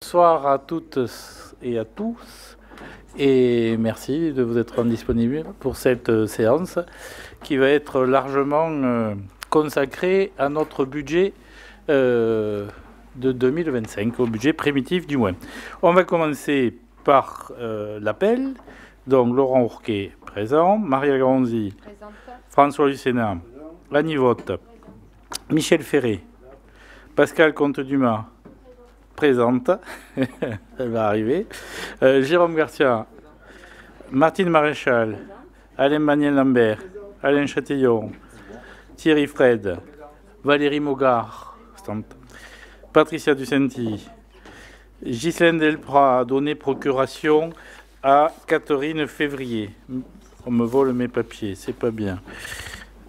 Bonsoir à toutes et à tous, et merci de vous être disponibles pour cette séance qui va être largement consacrée à notre budget de 2025, au budget primitif du moins. On va commencer par l'appel. Donc Laurent Ourquet, présent, Maria Gronzi, François Lucena, Annie Vote, Michel Ferré, Pascal Comte-Dumas, présente, elle va arriver, Jérôme Garcia, Martine Maréchal, Alain Maniel-Lambert, Alain Chatillon, Thierry Fred, Valérie Mogard, Patricia Ducenti, Ghislaine Delprat a donné procuration à Catherine Février. On me vole mes papiers, c'est pas bien.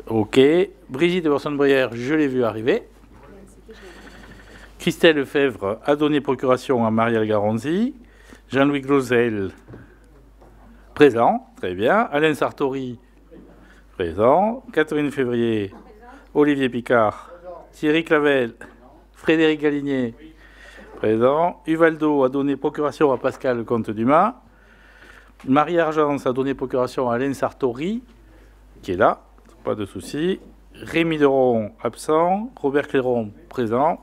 Ok. Brigitte de Bourson-Brière, je l'ai vu arriver. Christelle Lefebvre a donné procuration à Marielle Garonzi. Jean-Louis Glosel, présent, très bien. Alain Sartori, présent. Catherine Février, Olivier Picard, Thierry Clavel, Frédéric Galigné, présent. Uvaldo a donné procuration à Pascal Comte-Dumas. Marie Argence a donné procuration à Alain Sartori, qui est là, pas de souci. Rémi Deron, absent. Robert Clairon, présent.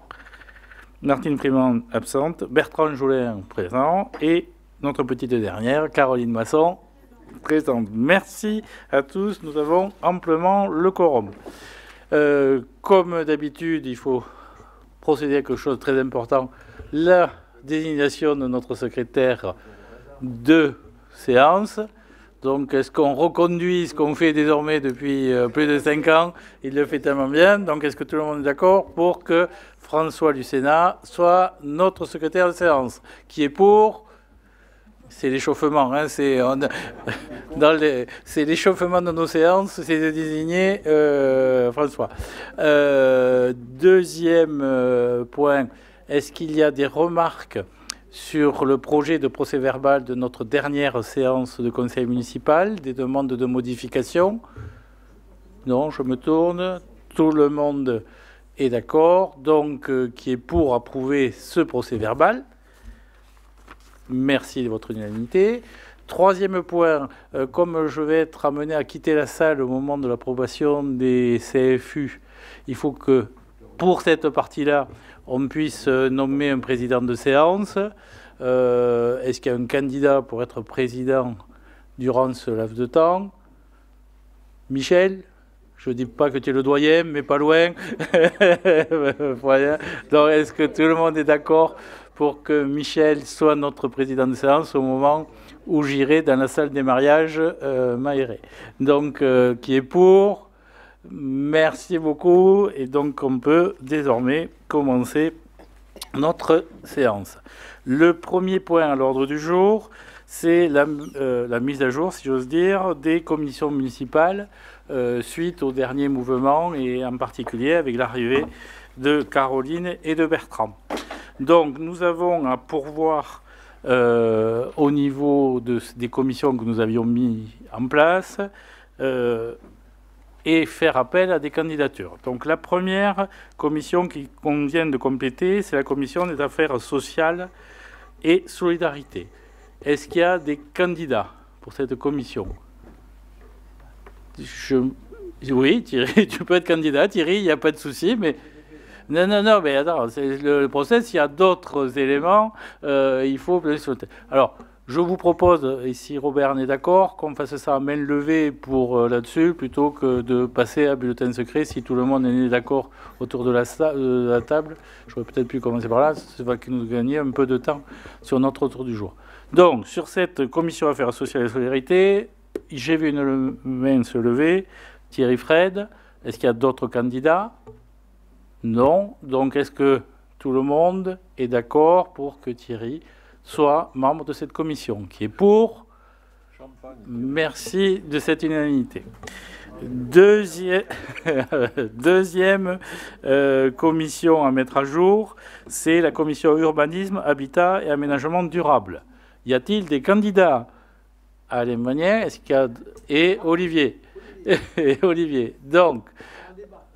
Martine Frimand, absente. Bertrand Jolin, présent. Et notre petite dernière, Caroline Masson, présente. Merci à tous. Nous avons amplement le quorum. Comme d'habitude, il faut procéder à quelque chose de très important. La désignation de notre secrétaire de séance. Donc, est-ce qu'on reconduit ce qu'on fait désormais depuis plus de 5 ans? Il le fait tellement bien. Donc, est-ce que tout le monde est d'accord pour que François Lucena soit notre secrétaire de séance? Qui est pour? C'est l'échauffement. Hein, c'est l'échauffement de nos séances, c'est de désigner François. Deuxième point, est-ce qu'il y a des remarques sur le projet de procès-verbal de notre dernière séance de conseil municipal, des demandes de modification? Non, je me tourne. Tout le monde est d'accord. Donc, qui est pour approuver ce procès-verbal? Merci de votre unanimité. Troisième point, comme je vais être amené à quitter la salle au moment de l'approbation des CFU, il faut que, pour cette partie-là, on puisse nommer un président de séance. Est-ce qu'il y a un candidat pour être président durant ce laps de temps? Michel? Je ne dis pas que tu es le doyen, mais pas loin. Voilà. Donc, est-ce que tout le monde est d'accord pour que Michel soit notre président de séance au moment où j'irai dans la salle des mariages Maéré? Donc, qui est pour? Merci beaucoup. Et donc, on peut désormais commencer notre séance. Le premier point à l'ordre du jour, c'est la mise à jour, si j'ose dire, des commissions municipales suite au dernier mouvement et en particulier avec l'arrivée de Caroline et de Bertrand. Donc, nous avons à pourvoir au niveau des commissions que nous avions mis en place et faire appel à des candidatures. Donc la première commission qu'on vient de compléter, c'est la commission des affaires sociales et solidarité. Est-ce qu'il y a des candidats pour cette commission? Oui, Thierry, tu peux être candidat, Thierry, il n'y a pas de souci, mais... Non, mais attends, c'est le process, il y a d'autres éléments, il faut... Alors, je vous propose, et si Robert en est d'accord, qu'on fasse ça à main levée pour là-dessus, plutôt que de passer à bulletin secret, si tout le monde est d'accord autour de la table. Je vais peut-être plus commencer par là, ça va nous gagner un peu de temps sur notre tour du jour. Donc, sur cette commission affaires sociales et solidarité, j'ai vu une main se lever. Thierry Fred, est-ce qu'il y a d'autres candidats? Non. Donc, est-ce que tout le monde est d'accord pour que Thierry soit membre de cette commission? Qui est pour? Merci de cette unanimité. Deuxième commission à mettre à jour, c'est la commission urbanisme, habitat et aménagement durable. Y a-t-il des candidats? Alain Manier, est-ce qu'il y a... Et Olivier. Et Olivier. Donc,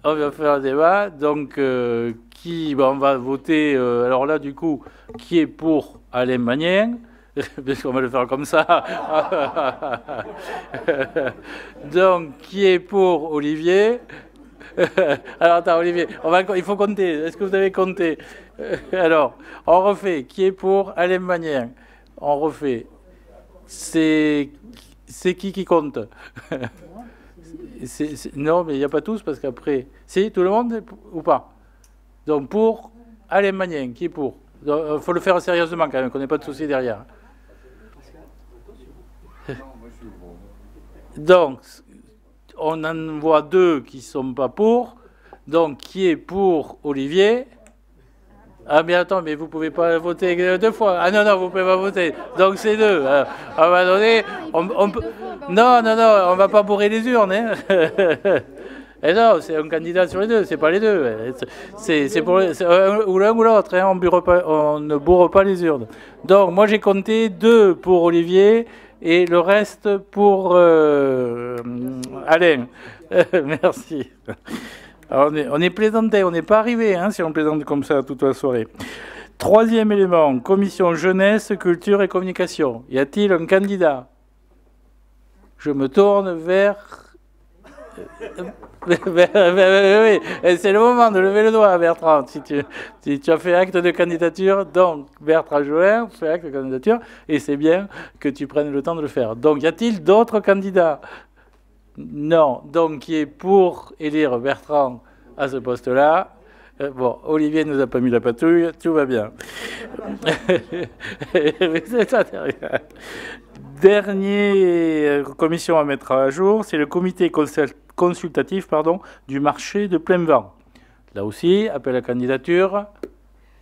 on va faire un débat. Donc, on va voter, alors là, du coup, qui est pour Alain Magnien? Parce qu'on va le faire comme ça. Donc, qui est pour Olivier? Alors, attends, Olivier, il faut compter. Est-ce que vous avez compté? Alors, on refait. Qui est pour Alain Magnien? On refait. C'est qui compte? Non, mais il n'y a pas tous, parce qu'après... Si, tout le monde ou pas? Donc, pour Alain Magnien, qui est pour? Il faut le faire sérieusement, quand même, qu'on n'ait pas de soucis derrière. Donc, on en voit 2 qui ne sont pas pour. Donc, qui est pour Olivier? Ah, mais attends, mais vous ne pouvez pas voter 2 fois. Ah non, non, vous ne pouvez pas voter. Donc, c'est 2. À un moment donné, on peut... Non, non, non, on ne va pas bourrer les urnes. Hein. Et non, c'est un candidat sur les 2, c'est pas les 2. C'est pour ou l'un ou l'autre. Hein, on ne bourre pas les urnes. Donc, moi, j'ai compté 2 pour Olivier et le reste pour Alain. Merci. Alors, on est plaisanté, on n'est pas arrivé hein, si on plaisante comme ça toute la soirée. 3e élément, commission jeunesse, culture et communication. Y a-t-il un candidat? Je me tourne vers... Oui, c'est le moment de lever le doigt, Bertrand. Si tu as fait acte de candidature, donc Bertrand Join fait acte de candidature, et c'est bien que tu prennes le temps de le faire. Donc, y a-t-il d'autres candidats? Non. Donc, qui est pour élire Bertrand à ce poste-là? Bon, Olivier ne nous a pas mis la patrouille, tout va bien. C'est ça derrière. Dernière commission à mettre à jour, c'est le comité consultatif du marché de plein vent. Là aussi, appel à candidature.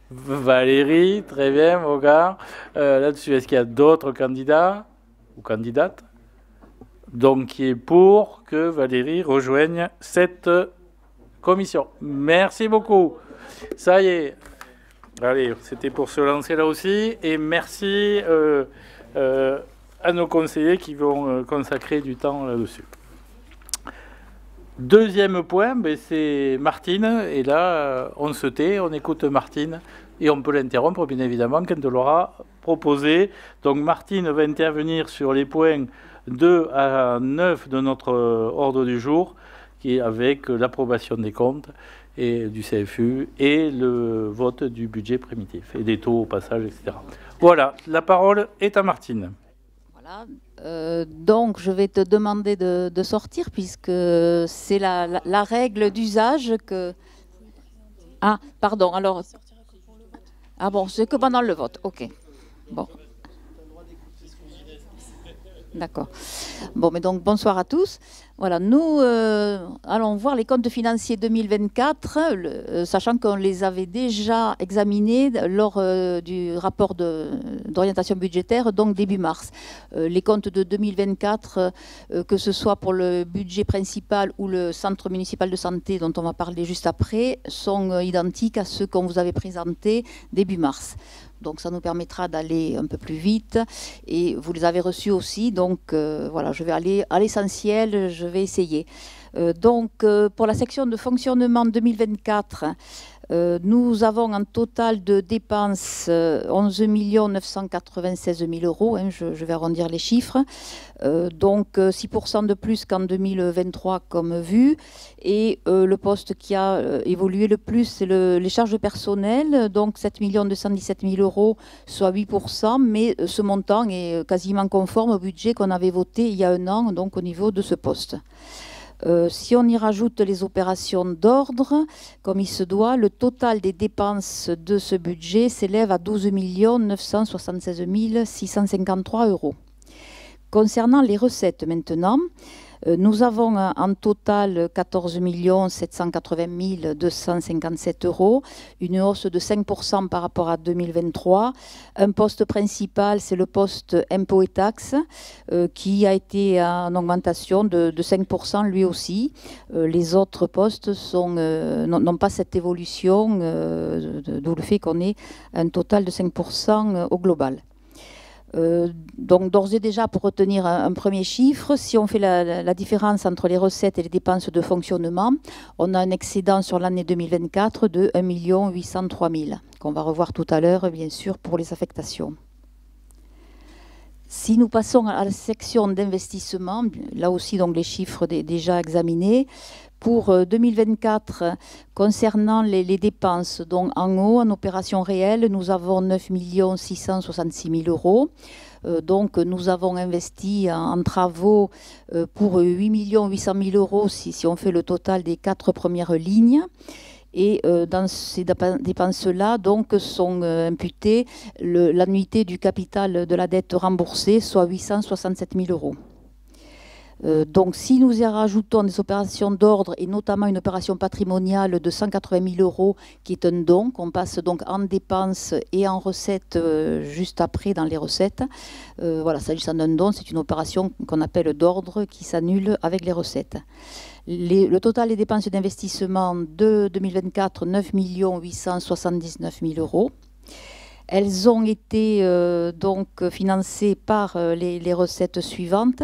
Valérie, très bien, mon gars. Là-dessus, est-ce qu'il y a d'autres candidats ou candidates? Donc, qui est pour que Valérie rejoigne cette commission. Merci beaucoup. Ça y est. Allez, c'était pour se lancer là aussi. Et merci à nos conseillers qui vont consacrer du temps là-dessus. Deuxième point, c'est Martine. Et là, on se tait, on écoute Martine. Et on peut l'interrompre, bien évidemment, quand on l'aura proposé. Donc, Martine va intervenir sur les points 2 à 9 de notre ordre du jour, qui est avec l'approbation des comptes et du CFU et le vote du budget primitif et des taux au passage, etc. Voilà, la parole est à Martine. Voilà, donc je vais te demander de sortir puisque c'est la règle d'usage que... Ah, pardon, alors... Ah bon, c'est que pendant le vote, ok. Bon. D'accord. Bon, mais donc bonsoir à tous. Voilà, nous allons voir les comptes financiers 2024, sachant qu'on les avait déjà examinés lors du rapport d'orientation budgétaire, donc début mars. Les comptes de 2024, que ce soit pour le budget principal ou le centre municipal de santé, dont on va parler juste après, sont identiques à ceux qu'on vous avait présentés début mars. Donc ça nous permettra d'aller un peu plus vite et vous les avez reçus aussi. Donc voilà, je vais aller à l'essentiel, je vais essayer. Donc pour la section de fonctionnement 2024, nous avons un total de dépenses 11 996 000 euros, hein, je vais arrondir les chiffres, donc 6% de plus qu'en 2023 comme vu, et le poste qui a évolué le plus, c'est les charges personnelles, donc 7 217 000 euros, soit 8%, mais ce montant est quasiment conforme au budget qu'on avait voté il y a un an, donc au niveau de ce poste. Si on y rajoute les opérations d'ordre, comme il se doit, le total des dépenses de ce budget s'élève à 12 976 653 euros. Concernant les recettes maintenant, nous avons en total 14 780 257 euros, une hausse de 5% par rapport à 2023. Un poste principal, c'est le poste impôts et taxes, qui a été en augmentation de 5% lui aussi. Les autres postes n'ont pas cette évolution, d'où le fait qu'on ait un total de 5% au global. Donc d'ores et déjà, pour retenir un premier chiffre, si on fait la différence entre les recettes et les dépenses de fonctionnement, on a un excédent sur l'année 2024 de 1 803 000, qu'on va revoir tout à l'heure, bien sûr, pour les affectations. Si nous passons à la section d'investissement, là aussi donc les chiffres déjà examinés, pour 2024, concernant les dépenses, donc en haut, en opération réelle, nous avons 9 666 000 euros. Donc nous avons investi en travaux pour 8 800 000 euros si on fait le total des 4 premières lignes. Et dans ces dépenses-là, donc, sont imputées l'annuité du capital de la dette remboursée, soit 867 000 euros. Donc, si nous y rajoutons des opérations d'ordre et notamment une opération patrimoniale de 180 000 euros, qui est un don, qu'on passe donc en dépenses et en recettes juste après dans les recettes. Voilà, s'agissant d'un don, c'est une opération qu'on appelle d'ordre qui s'annule avec les recettes. Le total des dépenses d'investissement de 2024, 9 879 000 euros. Elles ont été donc financées par les recettes suivantes.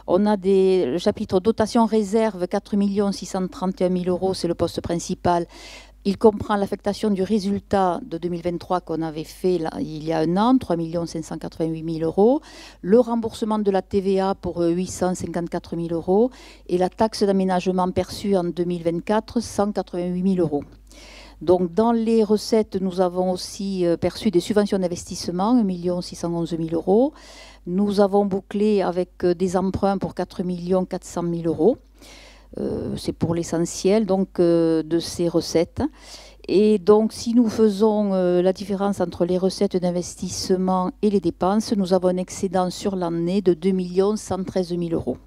On a le chapitre dotation réserve, 4 631 000 euros, c'est le poste principal. Il comprend l'affectation du résultat de 2023 qu'on avait fait là, il y a un an, 3 588 000 euros, le remboursement de la TVA pour 854 000 euros et la taxe d'aménagement perçue en 2024, 188 000 euros. Donc, dans les recettes, nous avons aussi perçu des subventions d'investissement, 1 611 000 euros. Nous avons bouclé avec des emprunts pour 4 400 000 euros. C'est pour l'essentiel donc de ces recettes. Et donc, si nous faisons la différence entre les recettes d'investissement et les dépenses, nous avons un excédent sur l'année de 2 113 000 euros.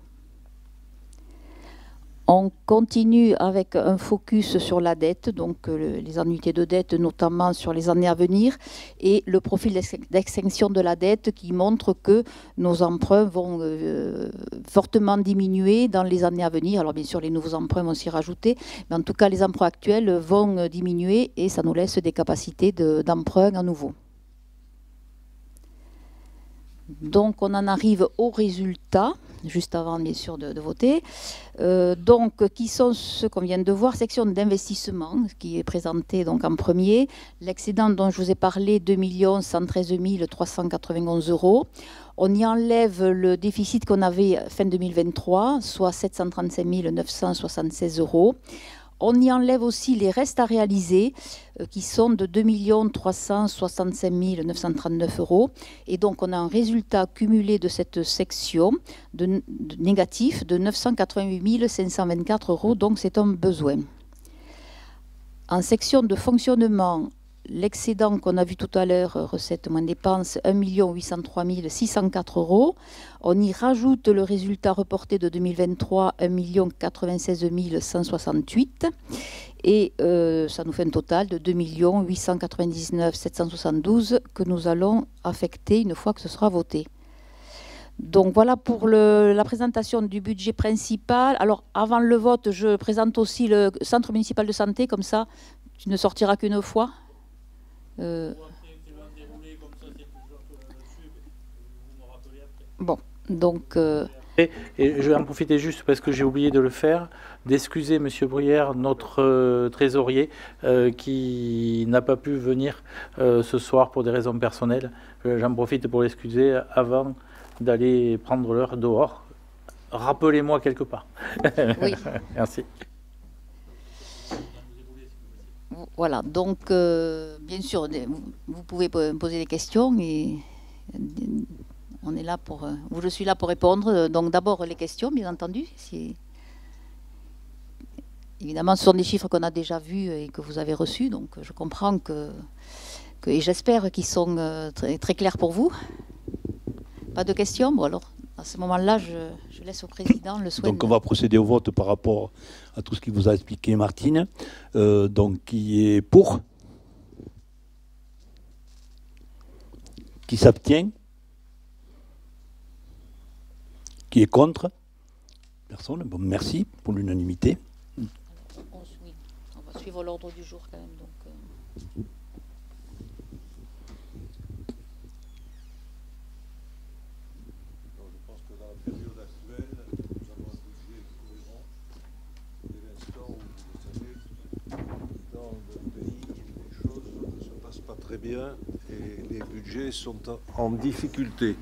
On continue avec un focus sur la dette, donc les annuités de dette, notamment sur les années à venir, et le profil d'extinction de la dette qui montre que nos emprunts vont fortement diminuer dans les années à venir. Alors bien sûr, les nouveaux emprunts vont s'y rajouter, mais en tout cas, les emprunts actuels vont diminuer et ça nous laisse des capacités d'emprunt à nouveau. Donc, on en arrive au résultat, juste avant, bien sûr, de voter. Donc, qui sont ceux qu'on vient de voir, section d'investissement, qui est présentée donc, en premier. L'excédent dont je vous ai parlé, 2 113 391 euros. On y enlève le déficit qu'on avait fin 2023, soit 735 976 euros. On y enlève aussi les restes à réaliser qui sont de 2 365 939 euros. Et donc, on a un résultat cumulé de cette section de négatif de 988 524 euros. Donc, c'est un besoin. En section de fonctionnement, l'excédent qu'on a vu tout à l'heure, recettes moins dépenses, 1 803 604 euros. On y rajoute le résultat reporté de 2023, 1 96 168. Et ça nous fait un total de 2 899 772 que nous allons affecter une fois que ce sera voté. Donc voilà pour la présentation du budget principal. Alors avant le vote, je présente aussi le centre municipal de santé, comme ça tu ne sortiras qu'une fois. Bon, donc... Et je vais en profiter juste parce que j'ai oublié de le faire, d'excuser M. Bruyère, notre trésorier, qui n'a pas pu venir ce soir pour des raisons personnelles. J'en profite pour l'excuser avant d'aller prendre l'heure dehors. Rappelez-moi quelque part. Oui. Merci. Voilà, donc bien sûr, vous pouvez poser des questions et on est là pour, je suis là pour répondre. Donc d'abord les questions, bien entendu. Évidemment, ce sont des chiffres qu'on a déjà vus et que vous avez reçus, donc je comprends et j'espère qu'ils sont très, très clairs pour vous. Pas de questions? Bon alors, à ce moment-là, je laisse au président le soin. Donc on va procéder au vote par rapport à tout ce qui vous a expliqué Martine. Donc qui est pour? Qui s'abstient? Qui est contre? Personne. Bon, merci pour l'unanimité. On va suivre l'ordre du jour quand même. Donc, 2021 et les budgets sont en difficulté.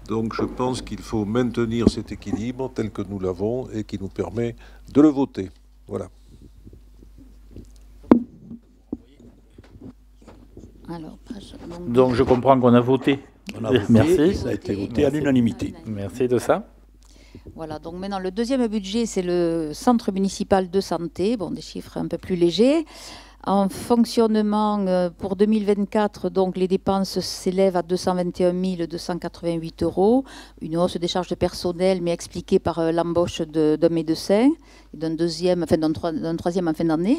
Donc je pense qu'il faut maintenir cet équilibre tel que nous l'avons et qui nous permet de le voter. Voilà. Alors, donc je comprends qu'on a voté. On a voté, merci. Ça a été voté à l'unanimité. Merci de ça. Voilà, donc maintenant le deuxième budget, c'est le centre municipal de santé, bon, des chiffres un peu plus légers. En fonctionnement pour 2024, donc les dépenses s'élèvent à 221 288 €, une hausse des charges de personnel, mais expliquée par l'embauche d'un médecin et d'un troisième en fin d'année.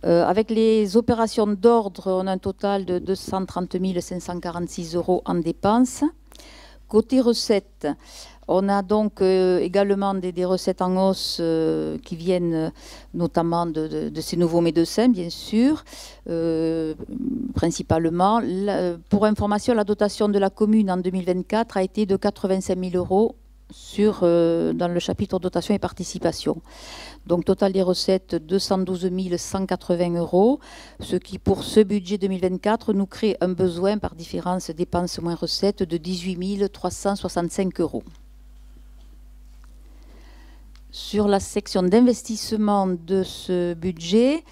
Avec les opérations d'ordre, on a un total de 230 546 € en dépenses. Côté recettes, on a donc également des recettes en hausse qui viennent notamment de ces nouveaux médecins, bien sûr, principalement. Pour information, la dotation de la commune en 2024 a été de 85 000 € dans le chapitre dotation et participation. Donc total des recettes 212 180 €, ce qui pour ce budget 2024 nous crée un besoin par différence dépenses moins recettes de 18 365 €. Sur la section d'investissement de ce budget,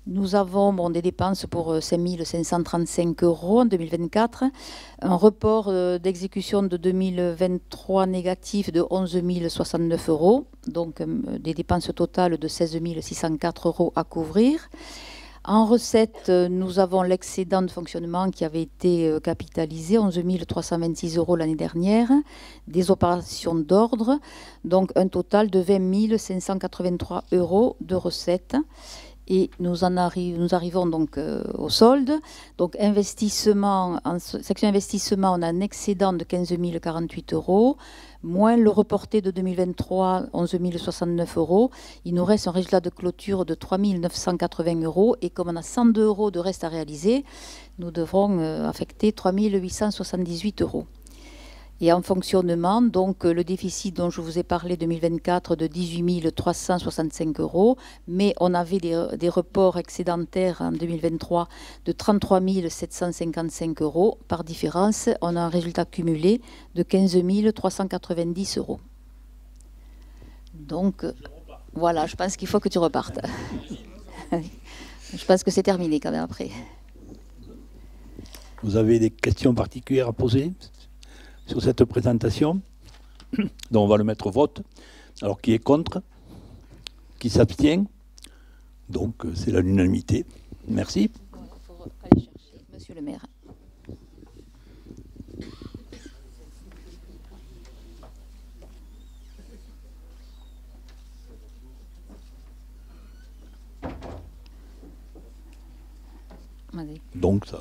nous avons des dépenses pour 5 535 € en 2024, un report d'exécution de 2023 négatif de 11 069 €, donc des dépenses totales de 16 604 € à couvrir. En recettes, nous avons l'excédent de fonctionnement qui avait été capitalisé, 11 326 € l'année dernière, des opérations d'ordre, donc un total de 20 583 € de recettes. Et nous arrivons donc au solde. Donc investissement, en section investissement, on a un excédent de 15 048 €, moins le reporté de 2023, 11 069 €. Il nous reste un résultat de clôture de 3 980 €. Et comme on a 102 € de reste à réaliser, nous devrons affecter 3 878 €. Et en fonctionnement, donc le déficit dont je vous ai parlé 2024 de 18 365 €, mais on avait des reports excédentaires en 2023 de 33 755 €. Par différence, on a un résultat cumulé de 15 390 €. Donc voilà, je pense qu'il faut que tu repartes. Je pense que c'est terminé quand même après. Vous avez des questions particulières à poser sur cette présentation? Donc on va le mettre au vote. Alors qui est contre? Qui s'abstient? Donc c'est l'unanimité. Merci. Il faut aller chercher Monsieur le maire. Donc ça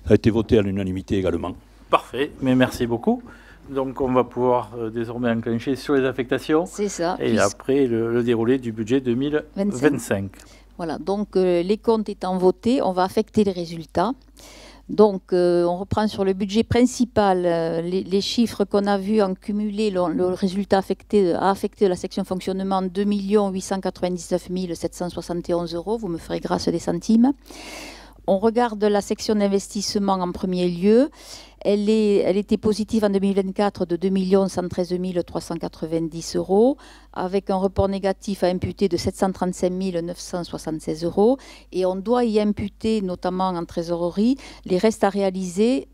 a été voté à l'unanimité également. Parfait, mais merci beaucoup. Donc on va pouvoir désormais enclencher sur les affectations. C'est ça. Et après le déroulé du budget 2025. Voilà, donc les comptes étant votés, on va affecter les résultats. Donc on reprend sur le budget principal les chiffres qu'on a vus en cumulé. Le résultat a affecté la section fonctionnement 2 899 771 €. Vous me ferez grâce des centimes. On regarde la section d'investissement en premier lieu. Elle était positive en 2024 de 2 113 390 €, avec un report négatif à imputer de 735 976 €. Et on doit y imputer, notamment en trésorerie, les restes à réaliser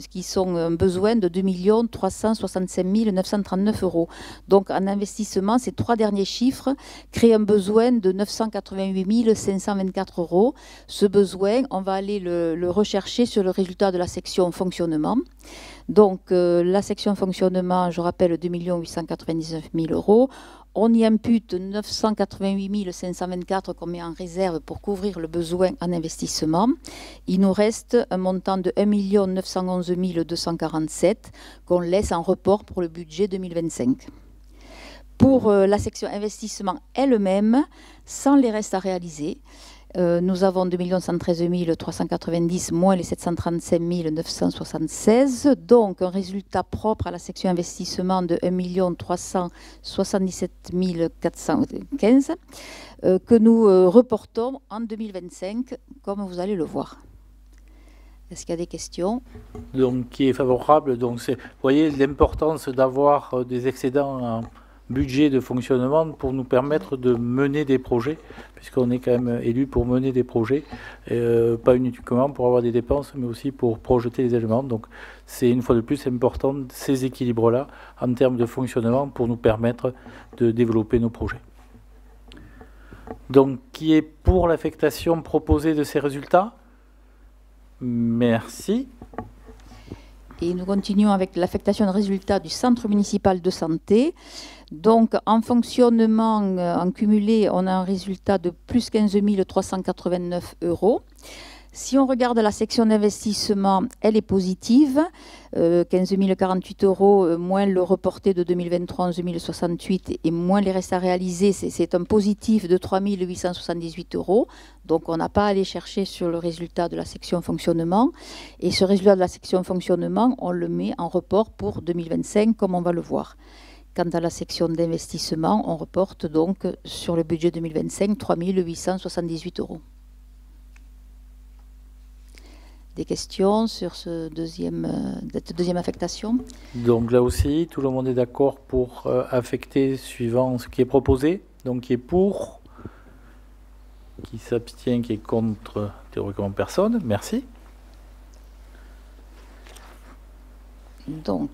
qui sont un besoin de 2 365 939 €. Donc en investissement, ces trois derniers chiffres créent un besoin de 988 524 €. Ce besoin, on va aller le rechercher sur le résultat de la section fonctionnement. Donc la section fonctionnement, je rappelle, 2 899 000 €. On y impute 988 524 qu'on met en réserve pour couvrir le besoin en investissement. Il nous reste un montant de 1 911 247 qu'on laisse en report pour le budget 2025. Pour la section investissement elle-même, sans les restes à réaliser, nous avons 2 113 390 moins les 735 976, donc un résultat propre à la section investissement de 1 377 415 que nous reportons en 2025, comme vous allez le voir. Est-ce qu'il y a des questions? Donc, qui est favorable. Donc, vous voyez l'importance d'avoir des excédents en budget de fonctionnement pour nous permettre de mener des projets, puisqu'on est quand même élu pour mener des projets, pas uniquement pour avoir des dépenses, mais aussi pour projeter les éléments. Donc, c'est une fois de plus important ces équilibres-là en termes de fonctionnement pour nous permettre de développer nos projets. Donc, qui est pour l'affectation proposée de ces résultats? Merci. Et nous continuons avec l'affectation de résultats du Centre municipal de santé. Donc, en fonctionnement, en cumulé, on a un résultat de plus 15 389 €. Si on regarde la section d'investissement, elle est positive, 15 048 €, moins le reporté de 2023, 11 068, et moins les restes à réaliser, c'est un positif de 3 878 €. Donc on n'a pas à aller chercher sur le résultat de la section fonctionnement. Et ce résultat de la section fonctionnement, on le met en report pour 2025, comme on va le voir. Quant à la section d'investissement, on reporte donc sur le budget 2025 3 878 €. Des questions sur cette deuxième affectation? Donc là aussi, tout le monde est d'accord pour affecter suivant ce qui est proposé. Donc qui est pour, qui s'abstient, qui est contre, théoriquement personne. Merci. Donc,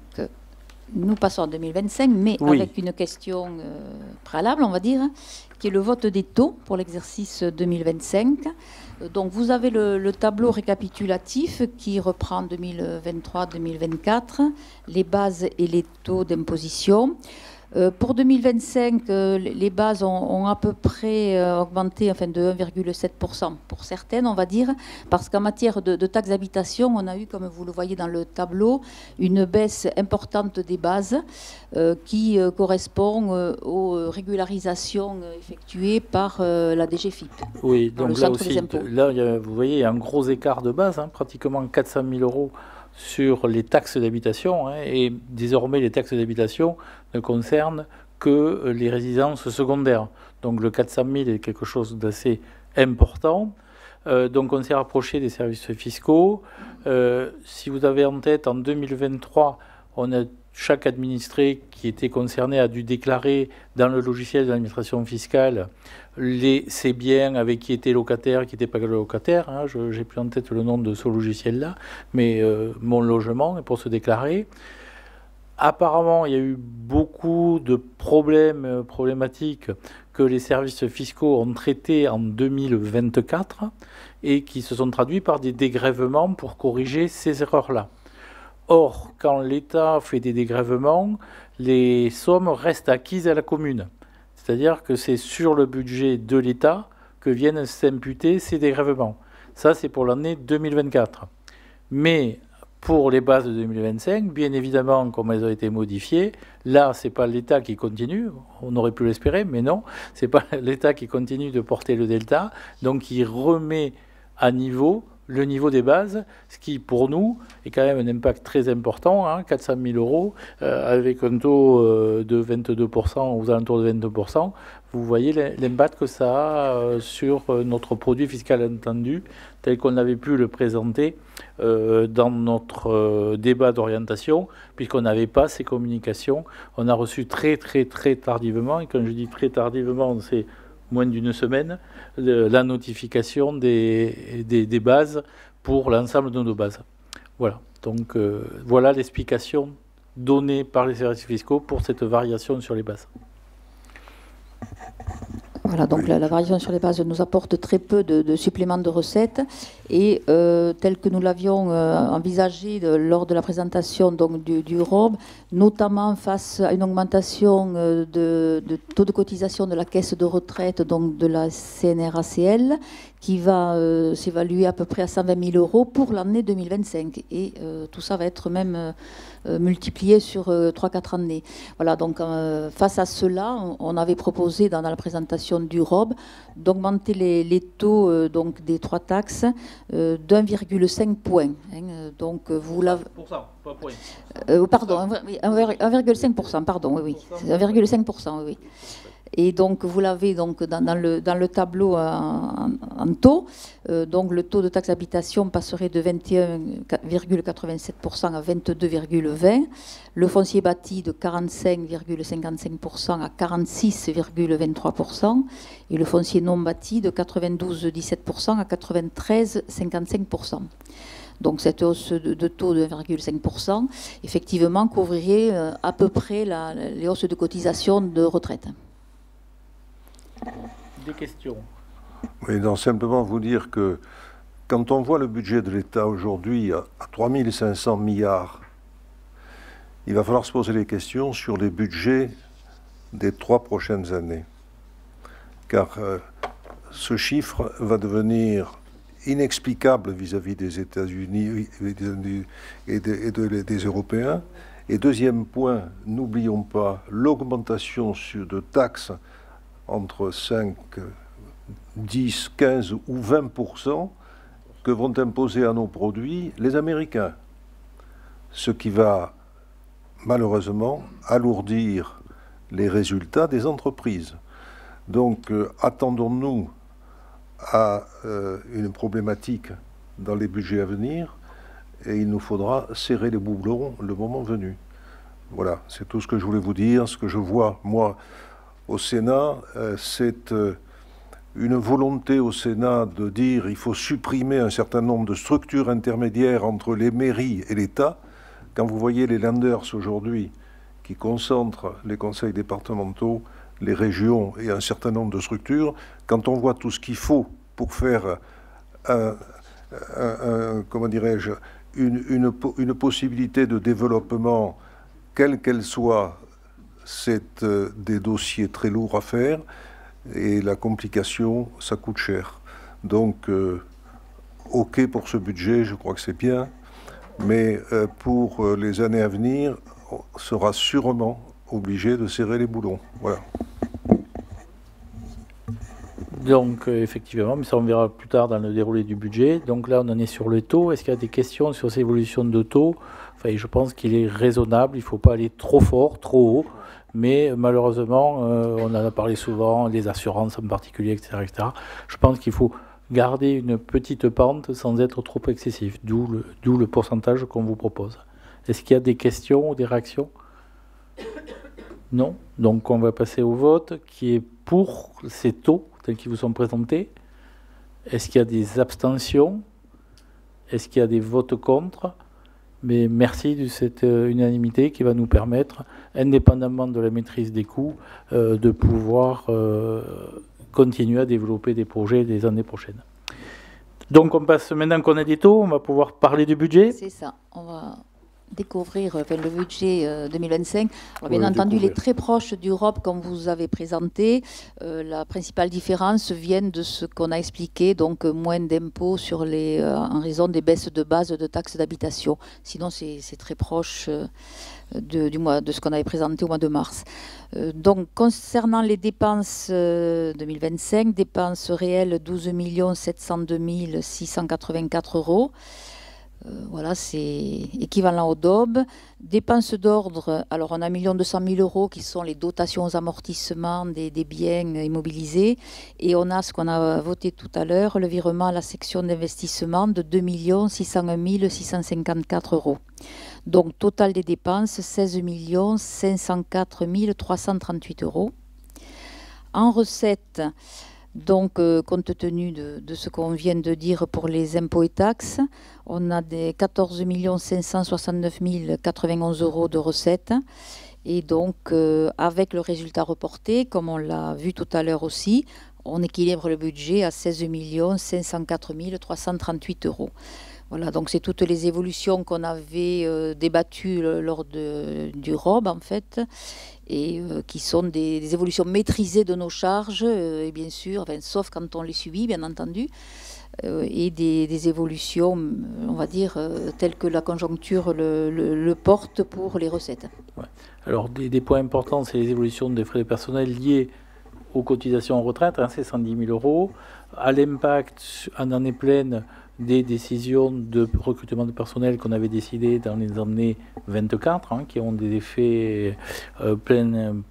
nous passons en 2025, mais oui, avec une question préalable, on va dire, qui est le vote des taux pour l'exercice 2025. Donc, vous avez le tableau récapitulatif qui reprend 2023-2024, les bases et les taux d'imposition. Pour 2025, les bases ont à peu près augmenté de 1,7% pour certaines, on va dire, parce qu'en matière de taxes d'habitation, on a eu, comme vous le voyez dans le tableau, une baisse importante des bases qui correspond aux régularisations effectuées par la DGFiP. Oui, donc là aussi, là, vous voyez, il y a un gros écart de base, pratiquement 400 000 € sur les taxes d'habitation, et désormais les taxes d'habitation ne concernent que les résidences secondaires. Donc le 400 000 est quelque chose d'assez important. Donc on s'est rapproché des services fiscaux. Si vous avez en tête, en 2023, on a chaque administré qui était concerné a dû déclarer dans le logiciel de l'administration fiscale ses biens avec qui était locataire, qui n'était pas locataire. Je n'ai plus en tête le nom de ce logiciel-là, mais mon logement est pour se déclarer. Apparemment, il y a eu beaucoup de problématiques que les services fiscaux ont traités en 2024 et qui se sont traduits par des dégrèvements pour corriger ces erreurs-là. Or, quand l'État fait des dégrèvements, les sommes restent acquises à la commune. C'est-à-dire que c'est sur le budget de l'État que viennent s'imputer ces dégrèvements. Ça, c'est pour l'année 2024. Mais pour les bases de 2025, bien évidemment, comme elles ont été modifiées, là, ce n'est pas l'État qui continue, on aurait pu l'espérer, mais non, ce n'est pas l'État qui continue de porter le delta, donc il remet à niveau le niveau des bases, ce qui pour nous est quand même un impact très important, 400 000 € avec un taux de 22%, aux alentours de 22%. Vous voyez l'impact que ça a sur notre produit fiscal entendu, tel qu'on avait pu le présenter dans notre débat d'orientation, puisqu'on n'avait pas ces communications. On a reçu très tardivement, et quand je dis très tardivement, c'est moins d'une semaine, la notification des bases pour l'ensemble de nos bases. Voilà, donc voilà l'explication donnée par les services fiscaux pour cette variation sur les bases. Voilà, donc la variation sur les bases nous apporte très peu de suppléments de recettes et tel que nous l'avions envisagé lors de la présentation donc, du ROB, notamment face à une augmentation de taux de cotisation de la caisse de retraite, donc de la CNRACL, qui va s'évaluer à peu près à 120 000 € pour l'année 2025. Et tout ça va être même multiplié sur 3-4 années. Voilà, donc face à cela, on avait proposé dans la présentation du ROB d'augmenter les taux donc des 3 taxes d'1,5 point. Donc vous l'avez... Pas point. Pardon, 1,5%, pardon, oui. 1,5%, oui. Et donc, vous l'avez donc dans le tableau en taux. Donc, le taux de taxe d'habitation passerait de 21,87% à 22,20%. Le foncier bâti de 45,55% à 46,23%. Et le foncier non bâti de 92,17% à 93,55%. Donc cette hausse de taux de 1,5%, effectivement, couvrirait à peu près les hausses de cotisation de retraite. Des questions? Oui, non, simplement vous dire que quand on voit le budget de l'État aujourd'hui à 3 500 milliards, il va falloir se poser des questions sur les budgets des 3 prochaines années. Car ce chiffre va devenir inexplicable vis-à-vis des États-Unis et des Européens. Et deuxième point, n'oublions pas l'augmentation de taxes entre 5, 10, 15 ou 20% que vont imposer à nos produits les Américains. Ce qui va malheureusement alourdir les résultats des entreprises. Donc attendons-nous à une problématique dans les budgets à venir et il nous faudra serrer les boulons le moment venu. Voilà, c'est tout ce que je voulais vous dire. Ce que je vois, moi, au Sénat, c'est une volonté au Sénat de dire qu'il faut supprimer un certain nombre de structures intermédiaires entre les mairies et l'État. Quand vous voyez les Landers aujourd'hui qui concentrent les conseils départementaux, les régions et un certain nombre de structures, quand on voit tout ce qu'il faut pour faire comment dirais-je, une possibilité de développement, quelle qu'elle soit, c'est des dossiers très lourds à faire et la complication, ça coûte cher. Donc, OK pour ce budget, je crois que c'est bien, mais pour les années à venir, on sera sûrement obligé de serrer les boulons. Voilà. Donc, effectivement, mais ça on verra plus tard dans le déroulé du budget. Donc là, on en est sur le taux. Est-ce qu'il y a des questions sur ces évolutions de taux? Enfin, je pense qu'il est raisonnable. Il ne faut pas aller trop fort, trop haut. Mais malheureusement, on en a parlé souvent, les assurances en particulier, etc. etc. Je pense qu'il faut garder une petite pente sans être trop excessif, d'où le pourcentage qu'on vous propose. Est-ce qu'il y a des questions ou des réactions? Non. Donc on va passer au vote qui est pour ces taux tels qu'ils vous sont présentés. Est-ce qu'il y a des abstentions? Est-ce qu'il y a des votes contre? Mais merci de cette unanimité qui va nous permettre, indépendamment de la maîtrise des coûts, de pouvoir continuer à développer des projets les années prochaines. Donc on passe, maintenant qu'on a des taux, on va pouvoir parler du budget. C'est ça, on va découvrir le budget 2025. Alors, bien entendu, il est très proche du ROP comme vous avez présenté. La principale différence vient de ce qu'on a expliqué, donc moins d'impôts sur en raison des baisses de base de taxes d'habitation. Sinon, c'est très proche de ce qu'on avait présenté au mois de mars. Donc, concernant les dépenses 2025, dépenses réelles 12 702 684 €. Voilà, c'est équivalent au DOB. Dépenses d'ordre, alors on a 1 200 000 € qui sont les dotations aux amortissements des biens immobilisés. Et on a ce qu'on a voté tout à l'heure, le virement à la section d'investissement de 2 601 654 €. Donc, total des dépenses, 16 504 338 €. En recettes, donc, compte tenu de ce qu'on vient de dire pour les impôts et taxes, on a des 14 569 091 € de recettes. Et donc, avec le résultat reporté, comme on l'a vu tout à l'heure aussi, on équilibre le budget à 16 504 338 €. Voilà, donc c'est toutes les évolutions qu'on avait débattues lors du ROB, en fait, et qui sont des évolutions maîtrisées de nos charges, et bien sûr, enfin, sauf quand on les subit, bien entendu, et des évolutions, on va dire, telles que la conjoncture le porte pour les recettes. Ouais. Alors, des points importants, c'est les évolutions des frais de personnel liés aux cotisations en retraite, hein, c'est 110 000 €. À l'impact en année pleine des décisions de recrutement de personnel qu'on avait décidées dans les années 24, qui ont des effets pleine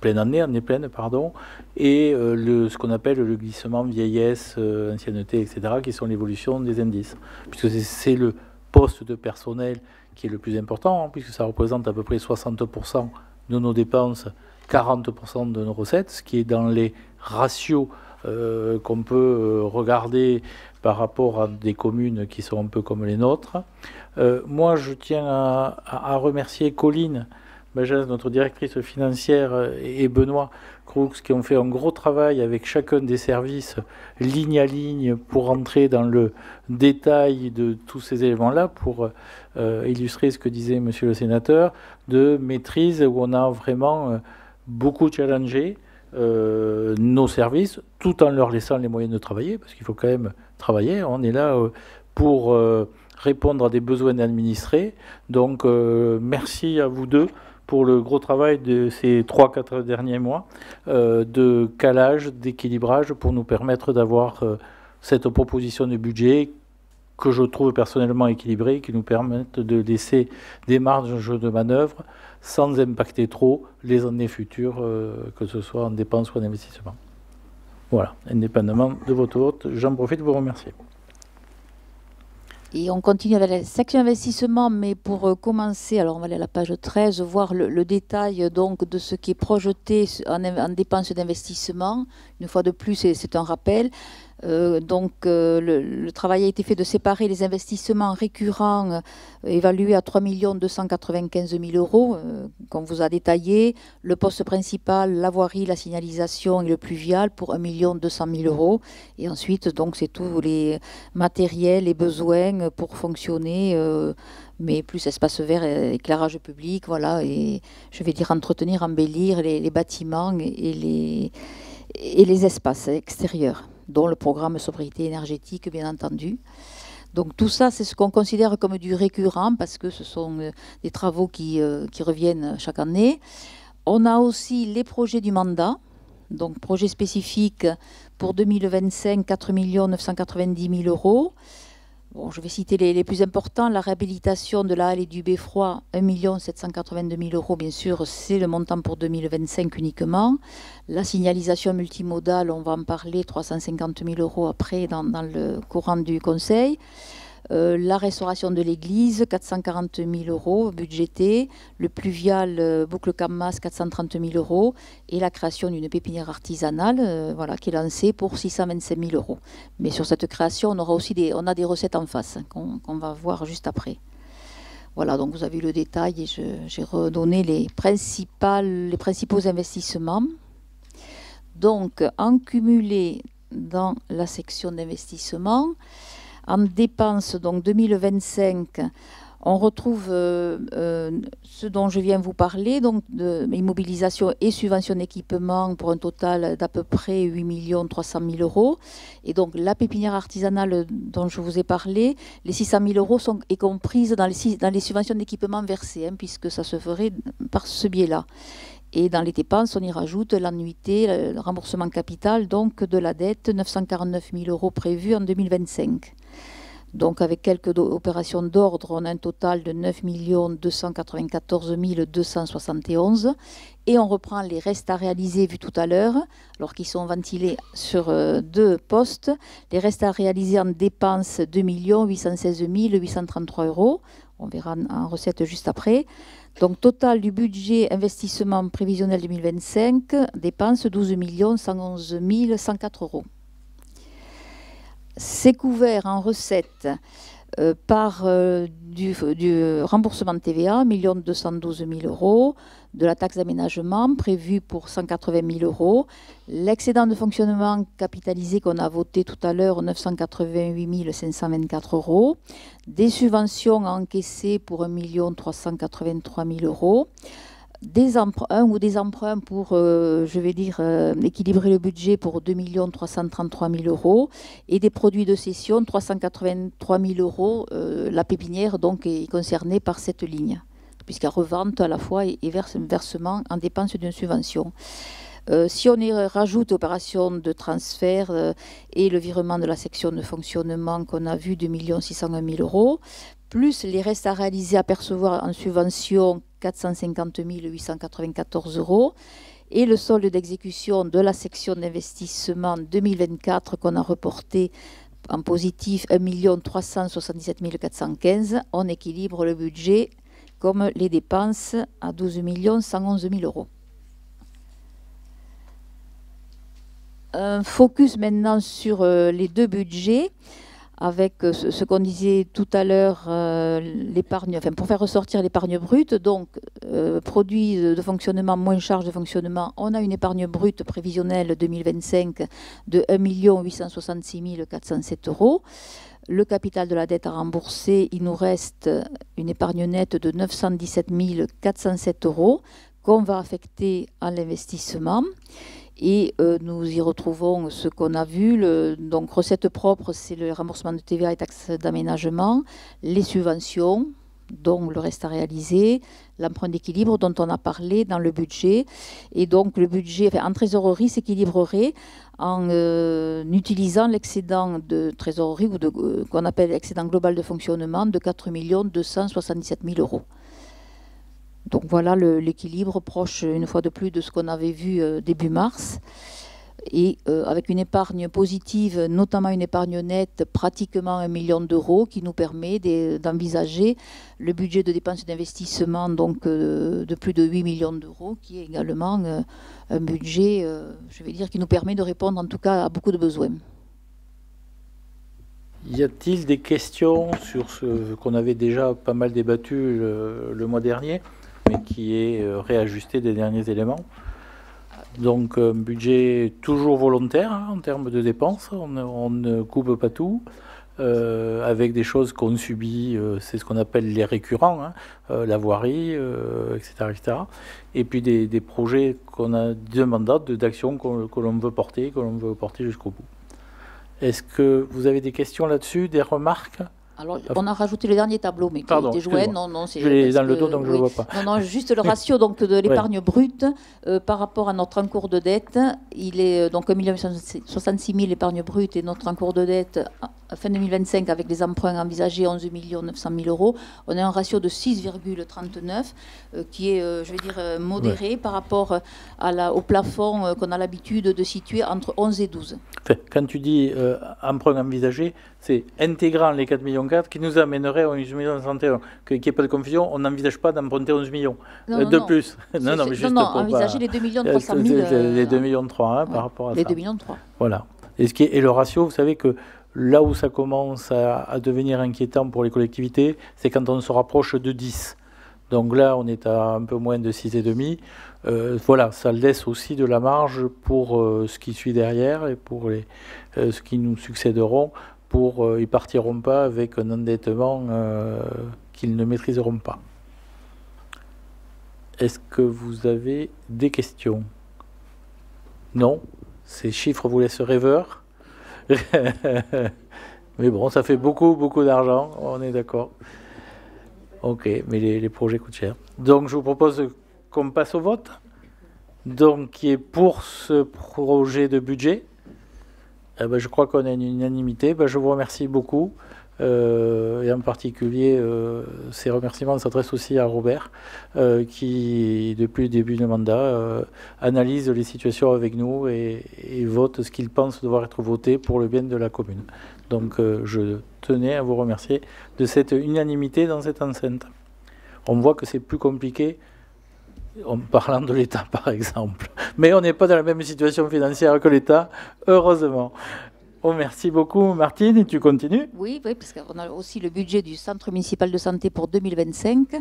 année pleine, pardon, et ce qu'on appelle le glissement vieillesse, ancienneté, etc., qui sont l'évolution des indices. Puisque c'est le poste de personnel qui est le plus important, puisque ça représente à peu près 60% de nos dépenses, 40% de nos recettes, ce qui est dans les ratios qu'on peut regarder par rapport à des communes qui sont un peu comme les nôtres. Moi, je tiens à remercier Colline Magès, notre directrice financière, et Benoît Croux, qui ont fait un gros travail avec chacun des services, ligne à ligne, pour entrer dans le détail de tous ces éléments-là, pour illustrer ce que disait Monsieur le Sénateur, de maîtrise où on a vraiment beaucoup challengé nos services, tout en leur laissant les moyens de travailler, parce qu'il faut quand même travailler. On est là pour répondre à des besoins administrés. Donc, merci à vous deux pour le gros travail de ces 3-4 derniers mois de calage, d'équilibrage, pour nous permettre d'avoir cette proposition de budget que je trouve personnellement équilibrée, qui nous permettent de laisser des marges de manœuvre sans impacter trop les années futures, que ce soit en dépenses ou en investissement. Voilà, indépendamment de votre vote, j'en profite de vous remercier. Et on continue avec la section investissement, mais pour commencer, alors on va aller à la page 13, voir le détail donc de ce qui est projeté en dépenses d'investissement. Une fois de plus, c'est un rappel. Le travail a été fait de séparer les investissements récurrents évalués à 3 295 000 euros, qu'on vous a détaillé. Le poste principal, la voirie, la signalisation et le pluvial pour 1 200 000 euros. Et ensuite, donc, c'est tous les matériels, les besoins pour fonctionner, mais plus espace vert, éclairage public, voilà, et je vais dire entretenir, embellir les bâtiments et les espaces extérieurs, dont le programme sobriété énergétique, bien entendu. Donc tout ça, c'est ce qu'on considère comme du récurrent, parce que ce sont des travaux qui reviennent chaque année. On a aussi les projets du mandat, donc projet spécifique pour 2025, 4 990 000 euros. Bon, je vais citer les plus importants. La réhabilitation de la halle et du beffroi, 1 782 000 euros, bien sûr, c'est le montant pour 2025 uniquement. La signalisation multimodale, on va en parler, 350 000 euros après dans le courant du Conseil. La restauration de l'église, 440 000 euros budgétés. Le pluvial boucle Camas, 430 000 euros. Et la création d'une pépinière artisanale voilà, qui est lancée pour 625 000 euros. Mais sur cette création, on aura aussi des recettes en face qu'on va voir juste après. Voilà, donc vous avez eu le détail et j'ai redonné les principaux investissements. Donc, en cumulé dans la section d'investissement, en dépenses, donc 2025, on retrouve ce dont je viens vous parler, donc de immobilisation et subvention d'équipement pour un total d'à peu près 8 300 000 euros. Et donc la pépinière artisanale dont je vous ai parlé, les 600 000 euros sont comprises dans les subventions d'équipement versées, puisque ça se ferait par ce biais-là. Et dans les dépenses, on y rajoute l'annuité, le remboursement capital donc de la dette, 949 000 euros prévus en 2025. Donc avec quelques opérations d'ordre, on a un total de 9 294 271. Et on reprend les restes à réaliser vus tout à l'heure, alors qu'ils sont ventilés sur 2 postes. Les restes à réaliser en dépenses, 2 816 833 euros. On verra en recette juste après. Donc, total du budget investissement prévisionnel 2025, dépenses 12 111 104 euros. C'est couvert en recettes par du remboursement de TVA, 1 212 000 euros, de la taxe d'aménagement prévue pour 180 000 euros, l'excédent de fonctionnement capitalisé qu'on a voté tout à l'heure, 988 524 euros, des subventions encaissées pour 1 383 000 euros, des emprunts pour, je vais dire, équilibrer le budget pour 2 333 000 euros et des produits de cession, 383 000 euros. La pépinière donc est concernée par cette ligne, puisqu'elle revente à la fois et versement en dépenses d'une subvention. Si on y rajoute opération de transfert et le virement de la section de fonctionnement qu'on a vu, 2 601 000 €, plus les restes à réaliser à percevoir en subvention, 450 894 €, et le solde d'exécution de la section d'investissement 2024 qu'on a reporté en positif 1 377 415 €, on équilibre le budget comme les dépenses à 12 111 000 €. Un focus maintenant sur les deux budgets, avec ce qu'on disait tout à l'heure, l'épargne, enfin pour faire ressortir l'épargne brute, donc produit de fonctionnement moins charge de fonctionnement, on a une épargne brute prévisionnelle 2025 de 1 866 407 €. Le capital de la dette à rembourser, il nous reste une épargne nette de 917 407 € qu'on va affecter à l'investissement. Et nous y retrouvons ce qu'on a vu. Donc, recettes propres, c'est le remboursement de TVA et taxes d'aménagement, les subventions, dont le reste à réaliser, l'emprunt d'équilibre dont on a parlé dans le budget. Et donc, le budget, enfin, en trésorerie, s'équilibrerait en utilisant l'excédent de trésorerie, ou qu'on appelle l'excédent global de fonctionnement, de 4 277 000 €. Donc voilà l'équilibre proche, une fois de plus, de ce qu'on avait vu début mars. Et avec une épargne positive, notamment une épargne nette, pratiquement 1 million d'euros, qui nous permet d'envisager le budget de dépenses d'investissement donc de plus de 8 millions d'euros, qui est également un budget, je vais dire, qui nous permet de répondre en tout cas à beaucoup de besoins. Y a-t-il des questions sur ce qu'on avait déjà pas mal débattu le mois dernier, mais qui est réajusté des derniers éléments? Donc un budget toujours volontaire hein, en termes de dépenses, on ne coupe pas tout, avec des choses qu'on subit, c'est ce qu'on appelle les récurrents, hein, la voirie, etc., etc. Et puis des projets qu'on a de mandat, d'actions que l'on veut porter jusqu'au bout. Est-ce que vous avez des questions là-dessus, des remarques? Alors, on a rajouté le dernier tableau, mais qui était joué. Non, c'est. Je l'ai dans le dos, donc je ne le vois pas. Non, juste le ratio donc, de l'épargne brute par rapport à notre encours de dette. Il est donc 1 866 000 épargne brute et notre encours de dette à fin 2025 avec les emprunts envisagés 11 900 000 €. On a un ratio de 6,39 qui est, je vais dire, modéré par rapport au plafond qu'on a l'habitude de situer entre 11 et 12. Quand tu dis emprunt envisagé, c'est intégrant les 4,4 millions qui nous amènerait à 11 61 qu'il n'y ait pas de confusion, on n'envisage pas d'emprunter 11 millions de plus. Non, mais juste pour envisager les 2 300 000. Les 2,3 millions par rapport à ça. Les 2,3 millions. Voilà. Et le ratio, vous savez que là où ça commence à devenir inquiétant pour les collectivités, c'est quand on se rapproche de 10. Donc là, on est à un peu moins de 6,5. Voilà, ça laisse aussi de la marge pour ce qui suit derrière et pour ceux qui nous succéderont. Ils ne partiront pas avec un endettement qu'ils ne maîtriseront pas. Est-ce que vous avez des questions? Non? Ces chiffres vous laissent rêveurs. Mais bon, ça fait beaucoup, beaucoup d'argent, on est d'accord. Ok, mais les projets coûtent cher. Donc je vous propose qu'on passe au vote. Donc qui est pour ce projet de budget? Je crois qu'on a une unanimité. Je vous remercie beaucoup. Et en particulier, ces remerciements s'adressent aussi à Robert, qui, depuis le début du mandat, analyse les situations avec nous et vote ce qu'il pense devoir être voté pour le bien de la commune. Donc, je tenais à vous remercier de cette unanimité dans cette enceinte. On voit que c'est plus compliqué en parlant de l'État, par exemple. Mais on n'est pas dans la même situation financière que l'État, heureusement. Oh, merci beaucoup, Martine. Et tu continues? Oui, parce qu'on a aussi le budget du Centre municipal de santé pour 2025.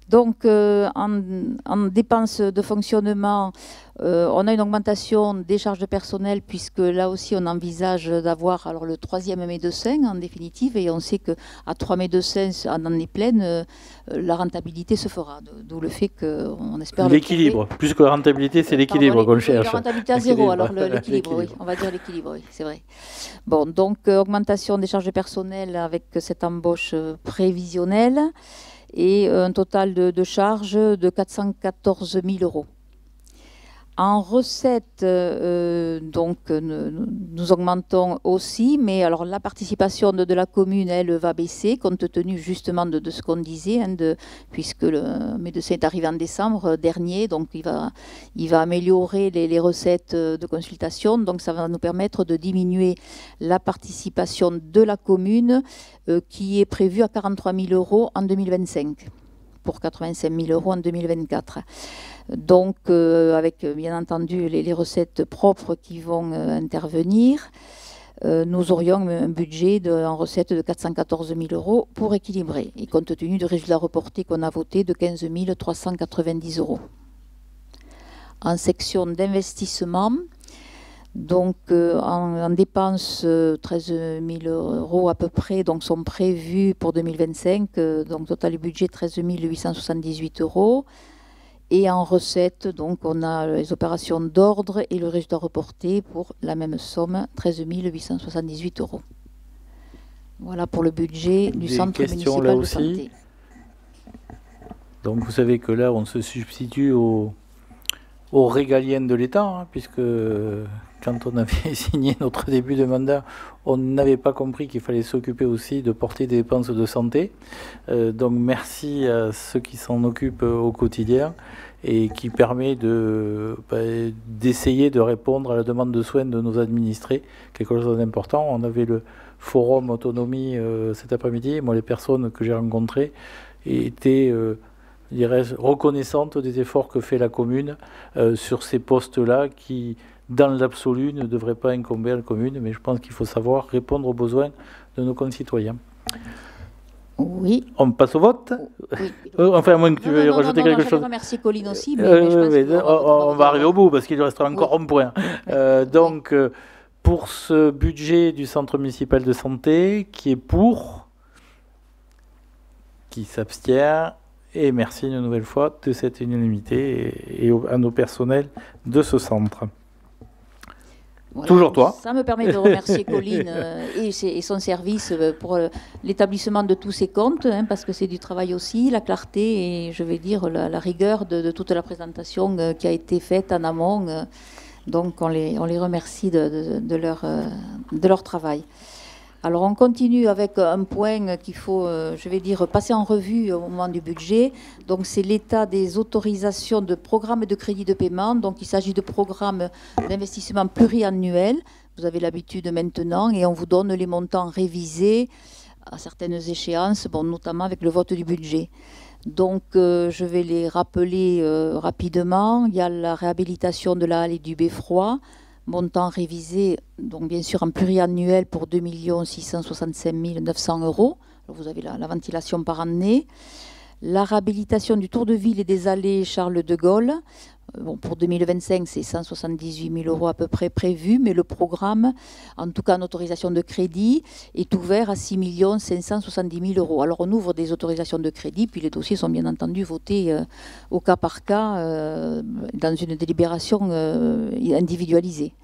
Donc, en dépenses de fonctionnement, on a une augmentation des charges de personnel, puisque là aussi, on envisage d'avoir le 3e médecin, en définitive, et on sait qu'à 3 médecins en année pleine, la rentabilité se fera. D'où le fait qu'on espère... L'équilibre, plus que la rentabilité, c'est l'équilibre qu'on cherche. La rentabilité à zéro, alors l'équilibre, oui, on va dire l'équilibre, oui, c'est vrai. Bon, donc, augmentation des charges de personnel avec cette embauche prévisionnelle, et un total de charges de 414 000 €. En recettes, donc, nous augmentons aussi, mais alors la participation de la commune, elle, va baisser, compte tenu justement de ce qu'on disait, hein, puisque le médecin est arrivé en décembre dernier, donc il va améliorer les recettes de consultation, donc ça va nous permettre de diminuer la participation de la commune, qui est prévue à 43 000 € en 2025, pour 85 000 € en 2024. Donc, avec bien entendu les recettes propres qui vont intervenir, nous aurions un budget en recettes de 414 000 € pour équilibrer, et compte tenu du résultat reporté qu'on a voté de 15 390 €. En section d'investissement, donc en dépenses, 13 000 € à peu près donc, sont prévus pour 2025, donc total du budget 13 878 €. Et en recettes, donc, on a les opérations d'ordre et le résultat reporté pour la même somme, 13 878 €. Voilà pour le budget du centre municipal de santé. Donc vous savez que là, on se substitue aux régaliennes de l'État, hein, puisque quand on avait signé notre début de mandat, on n'avait pas compris qu'il fallait s'occuper aussi de porter des dépenses de santé. Donc merci à ceux qui s'en occupent au quotidien et qui permet d'essayer de répondre à la demande de soins de nos administrés, quelque chose d'important. On avait le forum autonomie cet après-midi. Moi, les personnes que j'ai rencontrées étaient reconnaissantes des efforts que fait la commune sur ces postes-là qui, dans l'absolu, ne devraient pas incomber à la commune, mais je pense qu'il faut savoir répondre aux besoins de nos concitoyens. Oui. On passe au vote. Oui. Enfin, à moins que tu veuilles rajouter quelque chose. Je remercie Colline aussi, mais je pense on va arriver au bout, parce qu'il restera encore un point. Donc, pour ce budget du centre municipal de santé, qui est pour, qui s'abstient, et merci une nouvelle fois de cette unanimité et à nos personnels de ce centre. Voilà, toujours toi. Ça me permet de remercier Colline et son service pour l'établissement de tous ces comptes, hein, parce que c'est du travail aussi, la clarté et je vais dire la rigueur de toute la présentation qui a été faite en amont. Donc on les remercie de leur travail. Alors on continue avec un point qu'il faut, je vais dire, passer en revue au moment du budget. Donc c'est l'état des autorisations de programmes de crédit de paiement. Donc il s'agit de programmes d'investissement pluriannuels. Vous avez l'habitude maintenant et on vous donne les montants révisés à certaines échéances, bon, notamment avec le vote du budget. Donc je vais les rappeler rapidement. Il y a la réhabilitation de la halle et du beffroi, montant révisé, donc bien sûr en pluriannuel pour 2 665 900 €. Vous avez la ventilation par année. La réhabilitation du tour de ville et des allées Charles de Gaulle. Bon, pour 2025, c'est 178 000 € à peu près prévus, mais le programme, en tout cas en autorisation de crédit, est ouvert à 6 570 000 €. Alors on ouvre des autorisations de crédit, puis les dossiers sont bien entendu votés au cas par cas dans une délibération individualisée.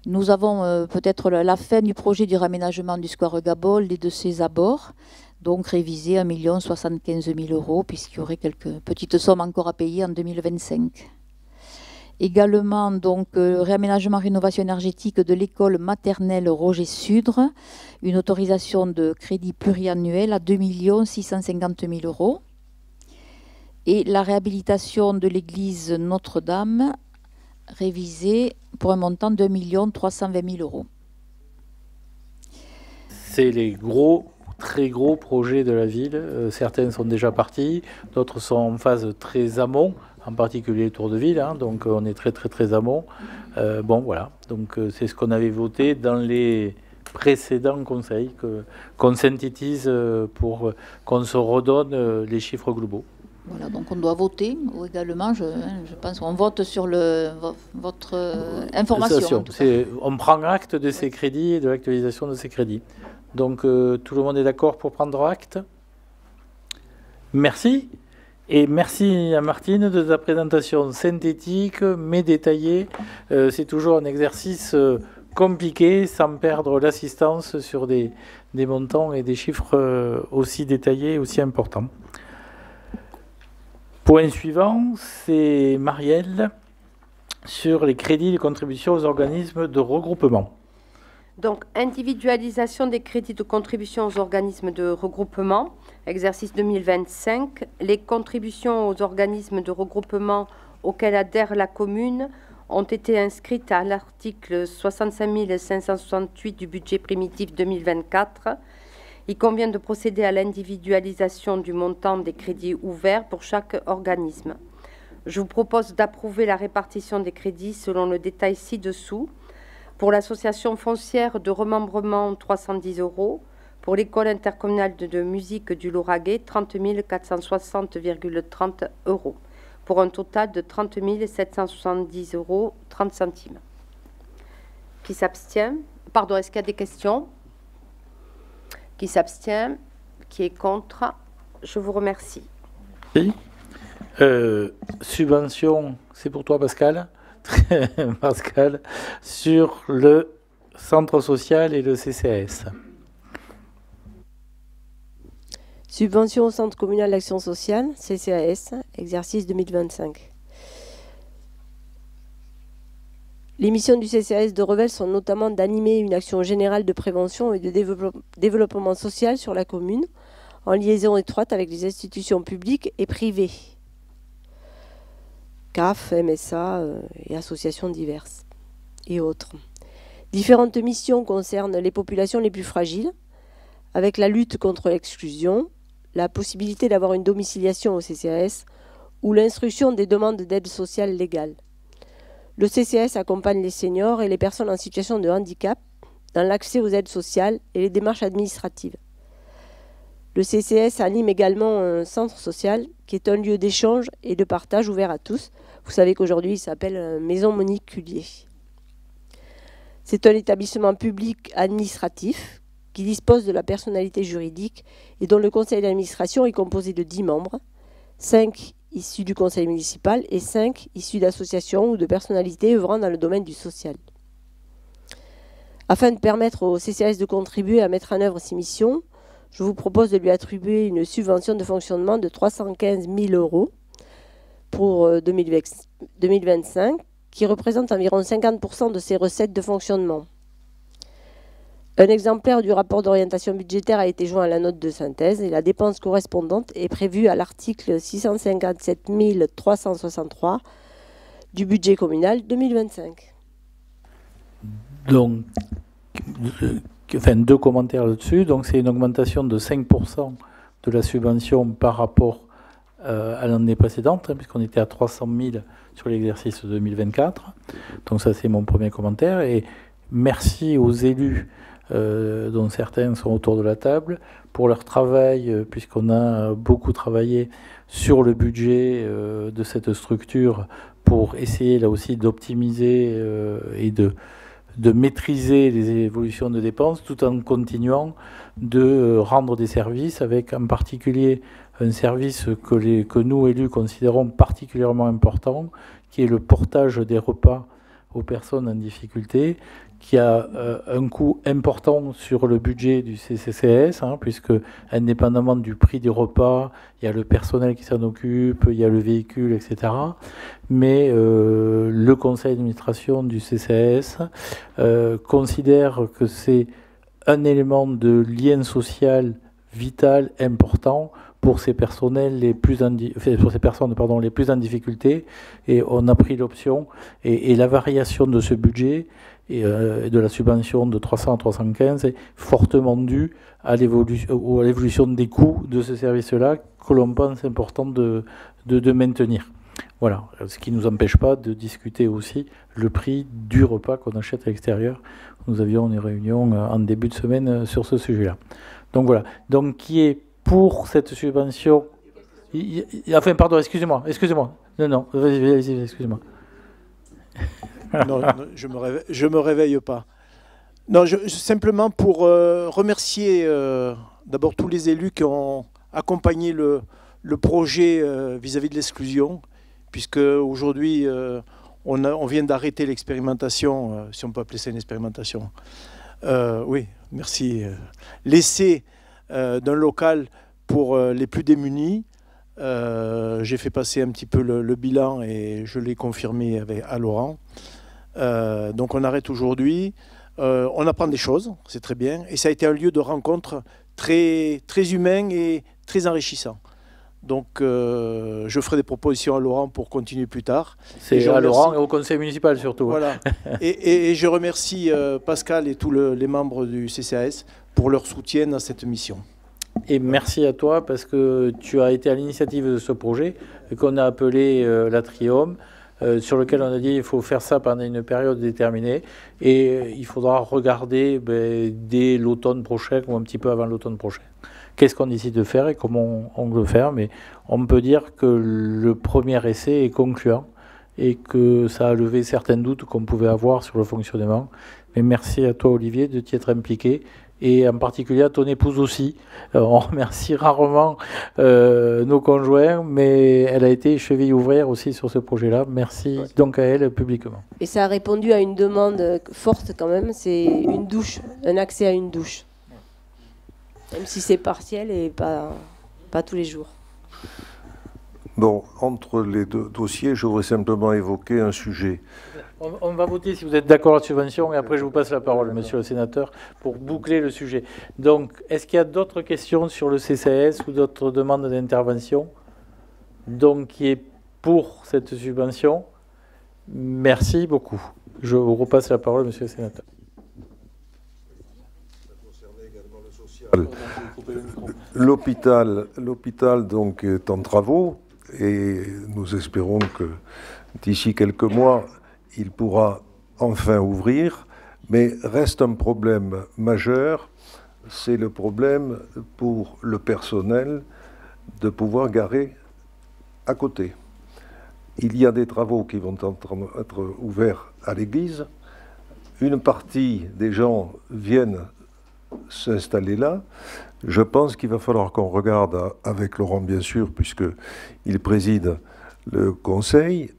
Nous avons peut-être la fin du projet du réaménagement du square Gabol et de ses abords, donc révisé à 1 075 000 €, puisqu'il y aurait quelques petites sommes encore à payer en 2025. Également, donc, réaménagement rénovation énergétique de l'école maternelle Roger Sudre, une autorisation de crédit pluriannuel à 2 650 000 €. Et la réhabilitation de l'église Notre-Dame, révisée pour un montant de 1 320 000 €. C'est les très gros projets de la ville. Certains sont déjà partis, d'autres sont en phase très amont, en particulier les tours de ville, hein, donc on est très amont. Bon voilà, donc c'est ce qu'on avait voté dans les précédents conseils, qu'on synthétise pour qu'on se redonne les chiffres globaux. Voilà, donc on doit voter également, je pense qu'on vote sur votre information. On prend acte de ces crédits et de l'actualisation de ces crédits. Donc tout le monde est d'accord pour prendre acte? Merci. Et merci à Martine de ta présentation synthétique mais détaillée. C'est toujours un exercice compliqué sans perdre l'assistance sur des montants et des chiffres aussi détaillés, aussi importants. Point suivant, c'est Marielle sur les crédits de contribution aux organismes de regroupement. Donc, individualisation des crédits de contribution aux organismes de regroupement, exercice 2025. Les contributions aux organismes de regroupement auxquels adhère la commune ont été inscrites à l'article 65 568 du budget primitif 2024. Il convient de procéder à l'individualisation du montant des crédits ouverts pour chaque organisme. Je vous propose d'approuver la répartition des crédits selon le détail ci-dessous. Pour l'association foncière de remembrement, 310 €. Pour l'école intercommunale de musique du Lauragais, 30 460,30 €. Pour un total de 30 770 € 30 centimes. Qui s'abstient? Pardon, est-ce qu'il y a des questions? Qui s'abstient? Qui est contre? Je vous remercie. Oui. Subvention, c'est pour toi, Pascal. Pascal, sur le centre social et le CCAS. Subvention au centre communal d'action sociale, CCAS, exercice 2025. Les missions du CCAS de Revel sont notamment d'animer une action générale de prévention et de développement social sur la commune, en liaison étroite avec les institutions publiques et privées. CAF, MSA et associations diverses et autres. Différentes missions concernent les populations les plus fragiles, avec la lutte contre l'exclusion, la possibilité d'avoir une domiciliation au CCAS ou l'instruction des demandes d'aide sociale légale. Le CCAS accompagne les seniors et les personnes en situation de handicap dans l'accès aux aides sociales et les démarches administratives. Le CCAS anime également un centre social qui est un lieu d'échange et de partage ouvert à tous. Vous savez qu'aujourd'hui, il s'appelle Maison Monique Cullier. C'est un établissement public administratif qui dispose de la personnalité juridique et dont le conseil d'administration est composé de 10 membres, 5 issus du conseil municipal et 5 issus d'associations ou de personnalités œuvrant dans le domaine du social. Afin de permettre au CCAS de contribuer à mettre en œuvre ses missions, je vous propose de lui attribuer une subvention de fonctionnement de 315 000 € pour 2025, qui représente environ 50% de ses recettes de fonctionnement. Un exemplaire du rapport d'orientation budgétaire a été joint à la note de synthèse et la dépense correspondante est prévue à l'article 657 363 du budget communal 2025. Donc, deux commentaires là-dessus. Donc, c'est une augmentation de 5% de la subvention par rapport à l'année précédente, puisqu'on était à 300 000 sur l'exercice 2024. Donc, ça, c'est mon premier commentaire. Et merci aux élus, dont certains sont autour de la table, pour leur travail, puisqu'on a beaucoup travaillé sur le budget de cette structure pour essayer, là aussi, d'optimiser et de maîtriser les évolutions de dépenses tout en continuant de rendre des services, avec en particulier un service que nous, élus, considérons particulièrement important, qui est le portage des repas aux personnes en difficulté, qui a un coût important sur le budget du CCAS, puisque indépendamment du prix du repas, il y a le personnel qui s'en occupe, il y a le véhicule, etc. Mais le conseil d'administration du CCAS considère que c'est un élément de lien social vital important pour ces personnels les plus pour ces personnes les plus en difficulté, et on a pris l'option et la variation de ce budget et de la subvention de 300 à 315 est fortement due à l'évolution des coûts de ce service-là, que l'on pense important de maintenir. Voilà, ce qui ne nous empêche pas de discuter aussi le prix du repas qu'on achète à l'extérieur. Nous avions une réunion en début de semaine sur ce sujet-là. Donc voilà, donc qui est pour cette subvention. Enfin, pardon, excusez-moi. Non, vas-y, excusez-moi. Non, je me réveille pas. Non, simplement pour remercier d'abord tous les élus qui ont accompagné le projet vis-à-vis de l'exclusion, puisque aujourd'hui on vient d'arrêter l'expérimentation, si on peut appeler ça une expérimentation. Oui, merci. L'essai d'un local pour les plus démunis. j'ai fait passer un petit peu le bilan et je l'ai confirmé à Laurent. Donc on arrête aujourd'hui. On apprend des choses, c'est très bien. Et ça a été un lieu de rencontre très, très humain et très enrichissant. Donc je ferai des propositions à Laurent pour continuer plus tard. C'est à Laurent et au conseil municipal surtout. Voilà. et je remercie Pascal et tous les membres du CCAS pour leur soutien dans cette mission. Et merci à toi parce que tu as été à l'initiative de ce projet qu'on a appelé l'Atrium, sur lequel on a dit qu'il faut faire ça pendant une période déterminée et il faudra regarder dès l'automne prochain ou un petit peu avant l'automne prochain. Qu'est-ce qu'on décide de faire et comment on veut faire, mais on peut dire que le premier essai est concluant et que ça a levé certains doutes qu'on pouvait avoir sur le fonctionnement. Mais merci à toi Olivier de t'y être impliqué et en particulier à ton épouse aussi. On remercie rarement nos conjoints, mais elle a été cheville ouvrière aussi sur ce projet-là. Merci donc à elle publiquement. Et ça a répondu à une demande forte quand même, c'est une douche, un accès à une douche. Même si c'est partiel et pas tous les jours. Bon, entre les deux dossiers, je voudrais simplement évoquer un sujet. On va voter si vous êtes d'accord à la subvention et après je vous passe la parole, monsieur le sénateur, pour boucler le sujet. Donc, est-ce qu'il y a d'autres questions sur le CCAS ou d'autres demandes d'intervention? Donc, qui est pour cette subvention? Merci beaucoup. Je vous repasse la parole, monsieur le sénateur. L'hôpital donc est en travaux et nous espérons que d'ici quelques mois, il pourra enfin ouvrir, mais reste un problème majeur, c'est le problème pour le personnel de pouvoir garer à côté. Il y a des travaux qui vont être ouverts à l'église. Une partie des gens viennent s'installer là. Je pense qu'il va falloir qu'on regarde avec Laurent, bien sûr, puisqu'il préside le conseil.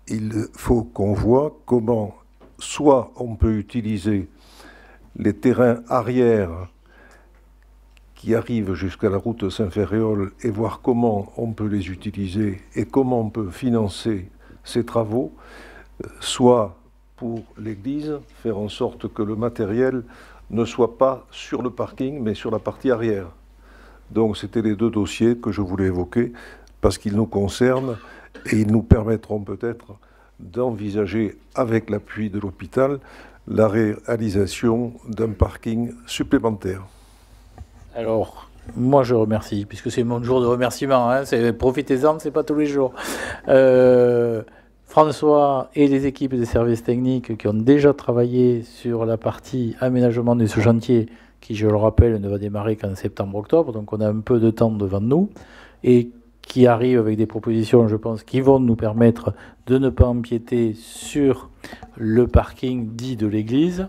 Il faut qu'on voit comment, soit on peut utiliser les terrains arrière qui arrivent jusqu'à la route Saint-Ferréol et voir comment on peut les utiliser et comment on peut financer ces travaux, soit pour l'église, faire en sorte que le matériel ne soit pas sur le parking, mais sur la partie arrière. Donc c'était les deux dossiers que je voulais évoquer, parce qu'ils nous concernent et ils nous permettront peut-être d'envisager, avec l'appui de l'hôpital, la réalisation d'un parking supplémentaire. Alors, moi je remercie, puisque c'est mon jour de remerciement, hein, profitez-en, c'est pas tous les jours. François et les équipes des services techniques qui ont déjà travaillé sur la partie aménagement de ce chantier, qui, je le rappelle, ne va démarrer qu'en septembre-octobre, donc on a un peu de temps devant nous, et qui arrivent avec des propositions, je pense, qui vont nous permettre de ne pas empiéter sur le parking dit de l'église.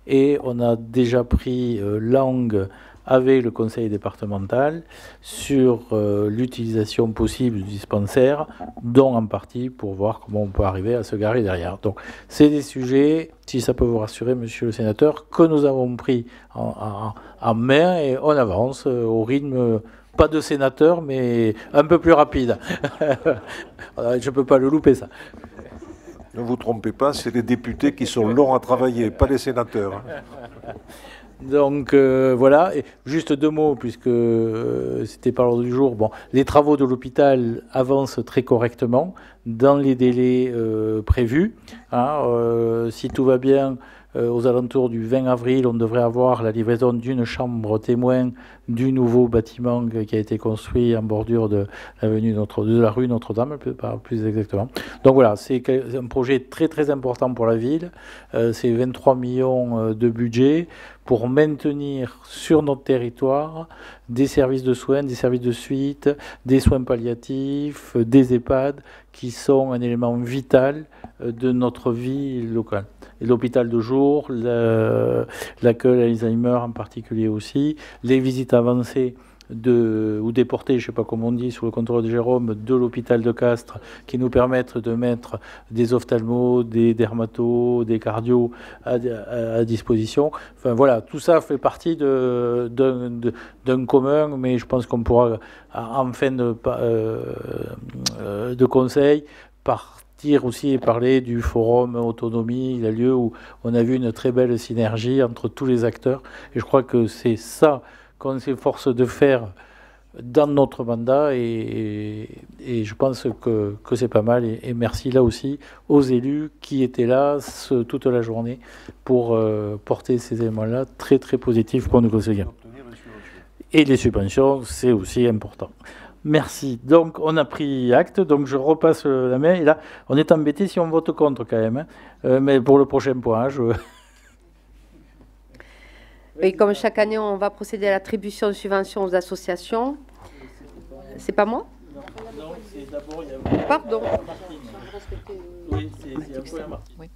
Et on a déjà pris langue avec le conseil départemental sur l'utilisation possible du dispensaire, dont en partie pour voir comment on peut arriver à se garer derrière. Donc c'est des sujets, si ça peut vous rassurer, monsieur le sénateur, que nous avons pris en main et on avance au rythme, pas de sénateur, mais un peu plus rapide. Je ne peux pas le louper, ça. Ne vous trompez pas, c'est les députés qui sont longs à travailler, pas les sénateurs. Donc voilà, et juste deux mots puisque c'était par l'ordre du jour. Bon, les travaux de l'hôpital avancent très correctement dans les délais prévus. Hein, si tout va bien, aux alentours du 20 avril, on devrait avoir la livraison d'une chambre témoin du nouveau bâtiment qui a été construit en bordure de la rue Notre-Dame, plus exactement. Donc voilà, c'est un projet très très important pour la ville. C'est 23 millions de budget pour maintenir sur notre territoire des services de soins, des services de suite, des soins palliatifs, des EHPAD, qui sont un élément vital de notre vie locale. Et l'hôpital de jour, l'accueil Alzheimer en particulier aussi, les visites avancées ou déportés, je ne sais pas comment on dit, sous le contrôle de Jérôme, de l'hôpital de Castres, qui nous permettent de mettre des ophtalmos, des dermatos, des cardios à disposition. Enfin voilà, tout ça fait partie d'un commun, mais je pense qu'on pourra, en fin de conseil, partir aussi et parler du forum autonomie, le lieu où on a vu une très belle synergie entre tous les acteurs. Et je crois que c'est ça qu'on s'efforce de faire dans notre mandat, et je pense que c'est pas mal. Et merci là aussi aux élus qui étaient là toute la journée pour porter ces éléments-là très très positifs pour nos conseillers. Et les subventions, c'est aussi important. Merci. Donc, on a pris acte. Donc, je repasse la main. Et là, on est embêté si on vote contre quand même. Mais pour le prochain point, Et comme chaque année, on va procéder à l'attribution de subventions aux associations. C'est pas moi? Non, c'est d'abord... Pardon. Oui, c'est un peu Martine. Oui.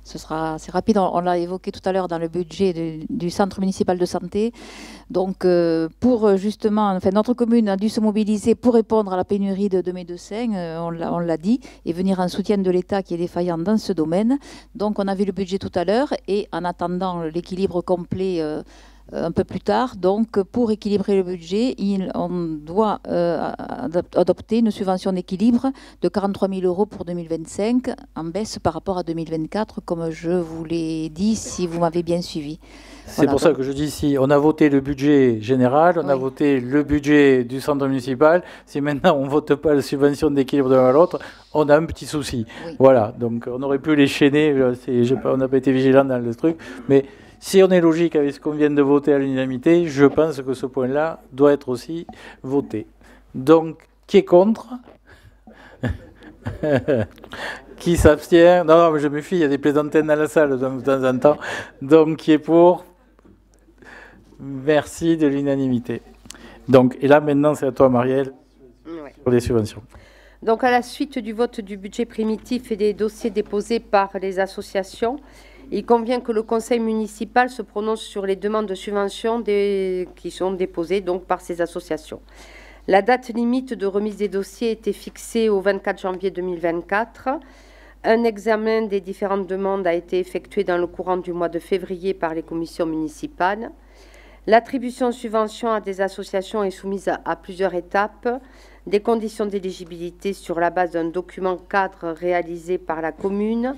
C'est rapide, on l'a évoqué tout à l'heure dans le budget du centre municipal de santé. Donc, pour justement, enfin, notre commune a dû se mobiliser pour répondre à la pénurie de médecins, on l'a dit, et venir en soutien de l'État qui est défaillant dans ce domaine. Donc, on a vu le budget tout à l'heure, et en attendant l'équilibre complet un peu plus tard, donc pour équilibrer le budget, on doit adopter une subvention d'équilibre de 43 000 € pour 2025, en baisse par rapport à 2024, comme je vous l'ai dit, si vous m'avez bien suivi. C'est voilà, pour ça que je dis, si on a voté le budget général, on a voté le budget du centre municipal, si maintenant on ne vote pas la subvention d'équilibre de l'un à l'autre, on a un petit souci. Oui. Voilà, donc on aurait pu les chaîner, on n'a pas été vigilant dans le truc, mais... Si on est logique avec ce qu'on vient de voter à l'unanimité, je pense que ce point-là doit être aussi voté. Donc, qui est contre? Qui s'abstient? Non, mais je me fie, il y a des plaisantaines à la salle de temps en temps. Donc, qui est pour? Merci de l'unanimité. Donc, et là, maintenant, c'est à toi, Marielle, pour les subventions. Donc, à la suite du vote du budget primitif et des dossiers déposés par les associations, il convient que le conseil municipal se prononce sur les demandes de subventions qui sont déposées donc, par ces associations. La date limite de remise des dossiers était fixée au 24 janvier 2024. Un examen des différentes demandes a été effectué dans le courant du mois de février par les commissions municipales. L'attribution de subventions à des associations est soumise à plusieurs étapes. Des conditions d'éligibilité sur la base d'un document cadre réalisé par la commune,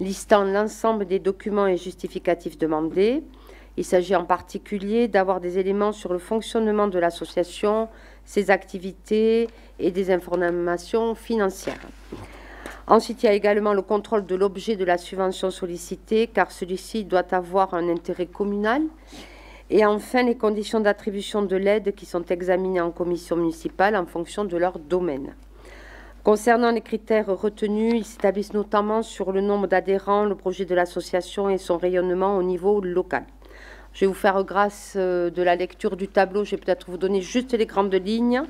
listant l'ensemble des documents et justificatifs demandés. Il s'agit en particulier d'avoir des éléments sur le fonctionnement de l'association, ses activités et des informations financières. Ensuite, il y a également le contrôle de l'objet de la subvention sollicitée, car celui-ci doit avoir un intérêt communal. Et enfin, les conditions d'attribution de l'aide qui sont examinées en commission municipale en fonction de leur domaine. Concernant les critères retenus, ils s'établissent notamment sur le nombre d'adhérents, le projet de l'association et son rayonnement au niveau local. Je vais vous faire grâce de la lecture du tableau, je vais peut-être vous donner juste les grandes lignes.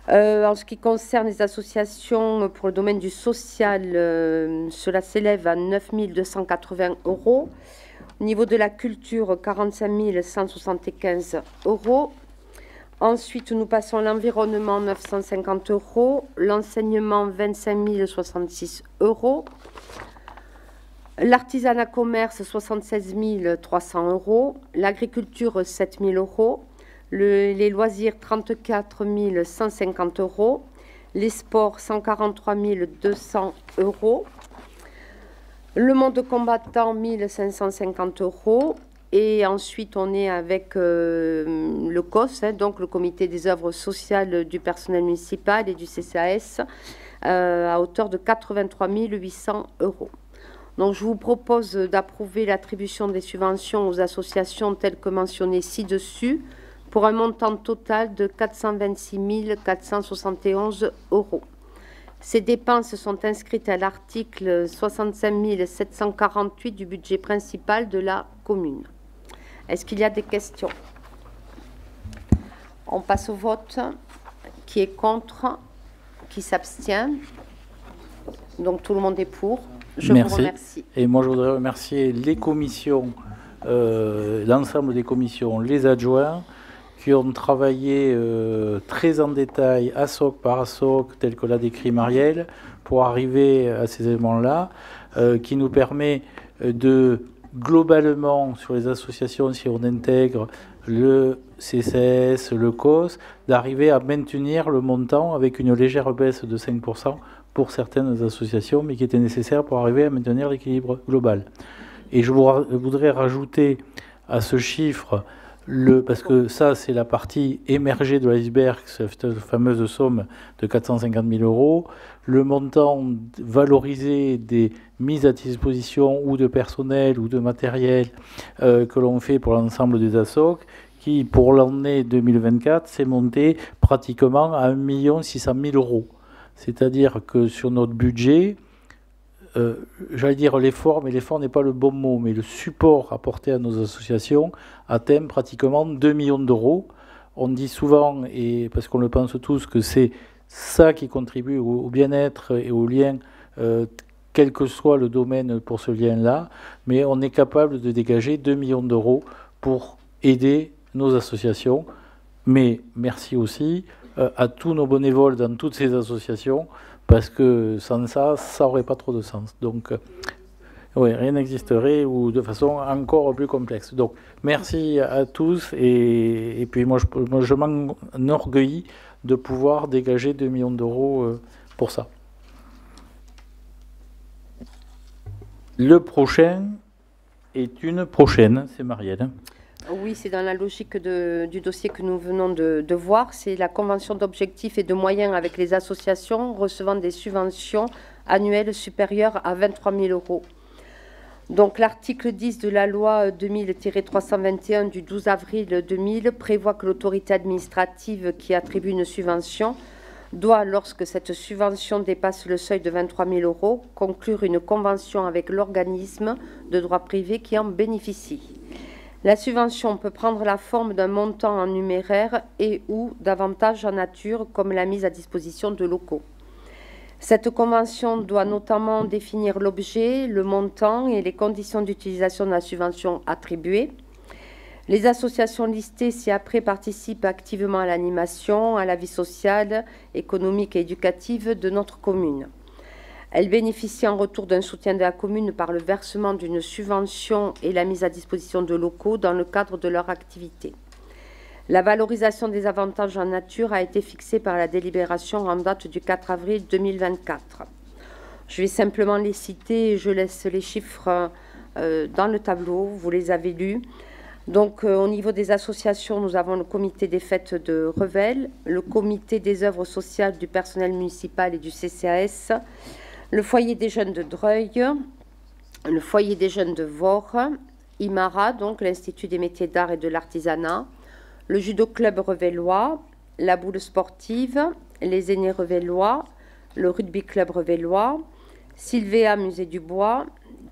En ce qui concerne les associations pour le domaine du social, cela s'élève à 9 280 €. Au niveau de la culture, 45 175 €. Ensuite, nous passons à l'environnement, 950 €, l'enseignement, 25 066 €, l'artisanat commerce, 76 300 €, l'agriculture, 7 000 €, les loisirs, 34 150 €, les sports, 143 200 €, le monde combattant, 1 550 €. Et ensuite, on est avec le COS, donc le comité des œuvres sociales du personnel municipal et du CCAS, à hauteur de 83 800 €. Donc, je vous propose d'approuver l'attribution des subventions aux associations telles que mentionnées ci-dessus, pour un montant total de 426 471 €. Ces dépenses sont inscrites à l'article 65 748 du budget principal de la commune. Est-ce qu'il y a des questions? On passe au vote. Qui est contre? Qui s'abstient? Donc tout le monde est pour. Je vous remercie. Et moi je voudrais remercier les commissions, l'ensemble des commissions, les adjoints qui ont travaillé très en détail, ASOC par ASOC, tel que l'a décrit Marielle, pour arriver à ces éléments-là, qui nous permet de, globalement, sur les associations, si on intègre le CCS, le COS, d'arriver à maintenir le montant avec une légère baisse de 5% pour certaines associations, mais qui était nécessaire pour arriver à maintenir l'équilibre global. Et je voudrais rajouter à ce chiffre, parce que ça, c'est la partie émergée de l'iceberg, cette fameuse somme de 450 000 €, le montant valorisé des mises à disposition ou de personnel ou de matériel que l'on fait pour l'ensemble des ASOC, qui, pour l'année 2024, s'est monté pratiquement à 1 600 000 €. C'est-à-dire que sur notre budget, j'allais dire l'effort, mais l'effort n'est pas le bon mot, mais le support apporté à nos associations atteint pratiquement 2 millions d'euros. On dit souvent, et parce qu'on le pense tous, que c'est ça qui contribue au bien-être et au lien, quel que soit le domaine pour ce lien-là, mais on est capable de dégager 2 millions d'euros pour aider nos associations. Mais merci aussi à tous nos bénévoles dans toutes ces associations, parce que sans ça, ça n'aurait pas trop de sens. Donc, oui, rien n'existerait, ou de façon encore plus complexe. Donc, merci à tous, et puis moi, je m'enorgueillis de pouvoir dégager 2 millions d'euros pour ça. Le prochain est une prochaine, c'est Marielle. Oui, c'est dans la logique du dossier que nous venons de voir. C'est la convention d'objectifs et de moyens avec les associations recevant des subventions annuelles supérieures à 23 000 €. Donc l'article 10 de la loi 2000-321 du 12 avril 2000 prévoit que l'autorité administrative qui attribue une subvention doit, lorsque cette subvention dépasse le seuil de 23 000 €, conclure une convention avec l'organisme de droit privé qui en bénéficie. La subvention peut prendre la forme d'un montant en numéraire et ou d'avantages en nature, comme la mise à disposition de locaux. Cette convention doit notamment définir l'objet, le montant et les conditions d'utilisation de la subvention attribuée. Les associations listées ci-après participent activement à l'animation, à la vie sociale, économique et éducative de notre commune. Elles bénéficient en retour d'un soutien de la commune par le versement d'une subvention et la mise à disposition de locaux dans le cadre de leur activité. La valorisation des avantages en nature a été fixée par la délibération en date du 4 avril 2024. Je vais simplement les citer et je laisse les chiffres dans le tableau, vous les avez lus. Donc, au niveau des associations, nous avons le comité des fêtes de Revel, le comité des œuvres sociales du personnel municipal et du CCAS, le foyer des jeunes de Dreuil, le foyer des jeunes de Vore, IMARA, donc l'Institut des métiers d'art et de l'artisanat, le judo club revellois, la boule sportive, les aînés revellois, le rugby club revellois, Sylvéa musée du bois,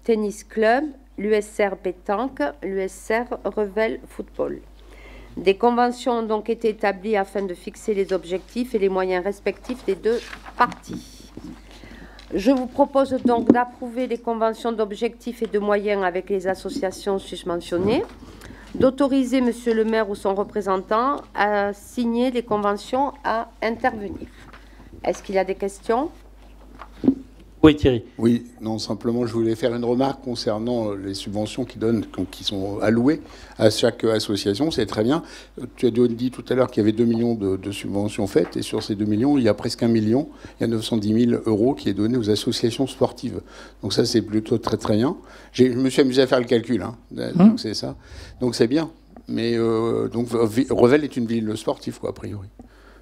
tennis club, l'USR pétanque, l'USR Revel football. Des conventions ont donc été établies afin de fixer les objectifs et les moyens respectifs des deux parties. Je vous propose donc d'approuver les conventions d'objectifs et de moyens avec les associations susmentionnées, d'autoriser Monsieur le maire ou son représentant à signer les conventions à intervenir. Est-ce qu'il y a des questions ? Oui, Thierry. Oui, non, simplement, je voulais faire une remarque concernant les subventions qui sont allouées à chaque association. C'est très bien. Tu as dit tout à l'heure qu'il y avait 2 millions de subventions faites, et sur ces 2 millions, il y a presque 1 million, il y a 910 000 € qui est donné aux associations sportives. Donc ça, c'est plutôt très, très bien. Je me suis amusé à faire le calcul, hein. Donc c'est ça. Donc c'est bien. Mais donc Revel est une ville sportive, quoi, a priori.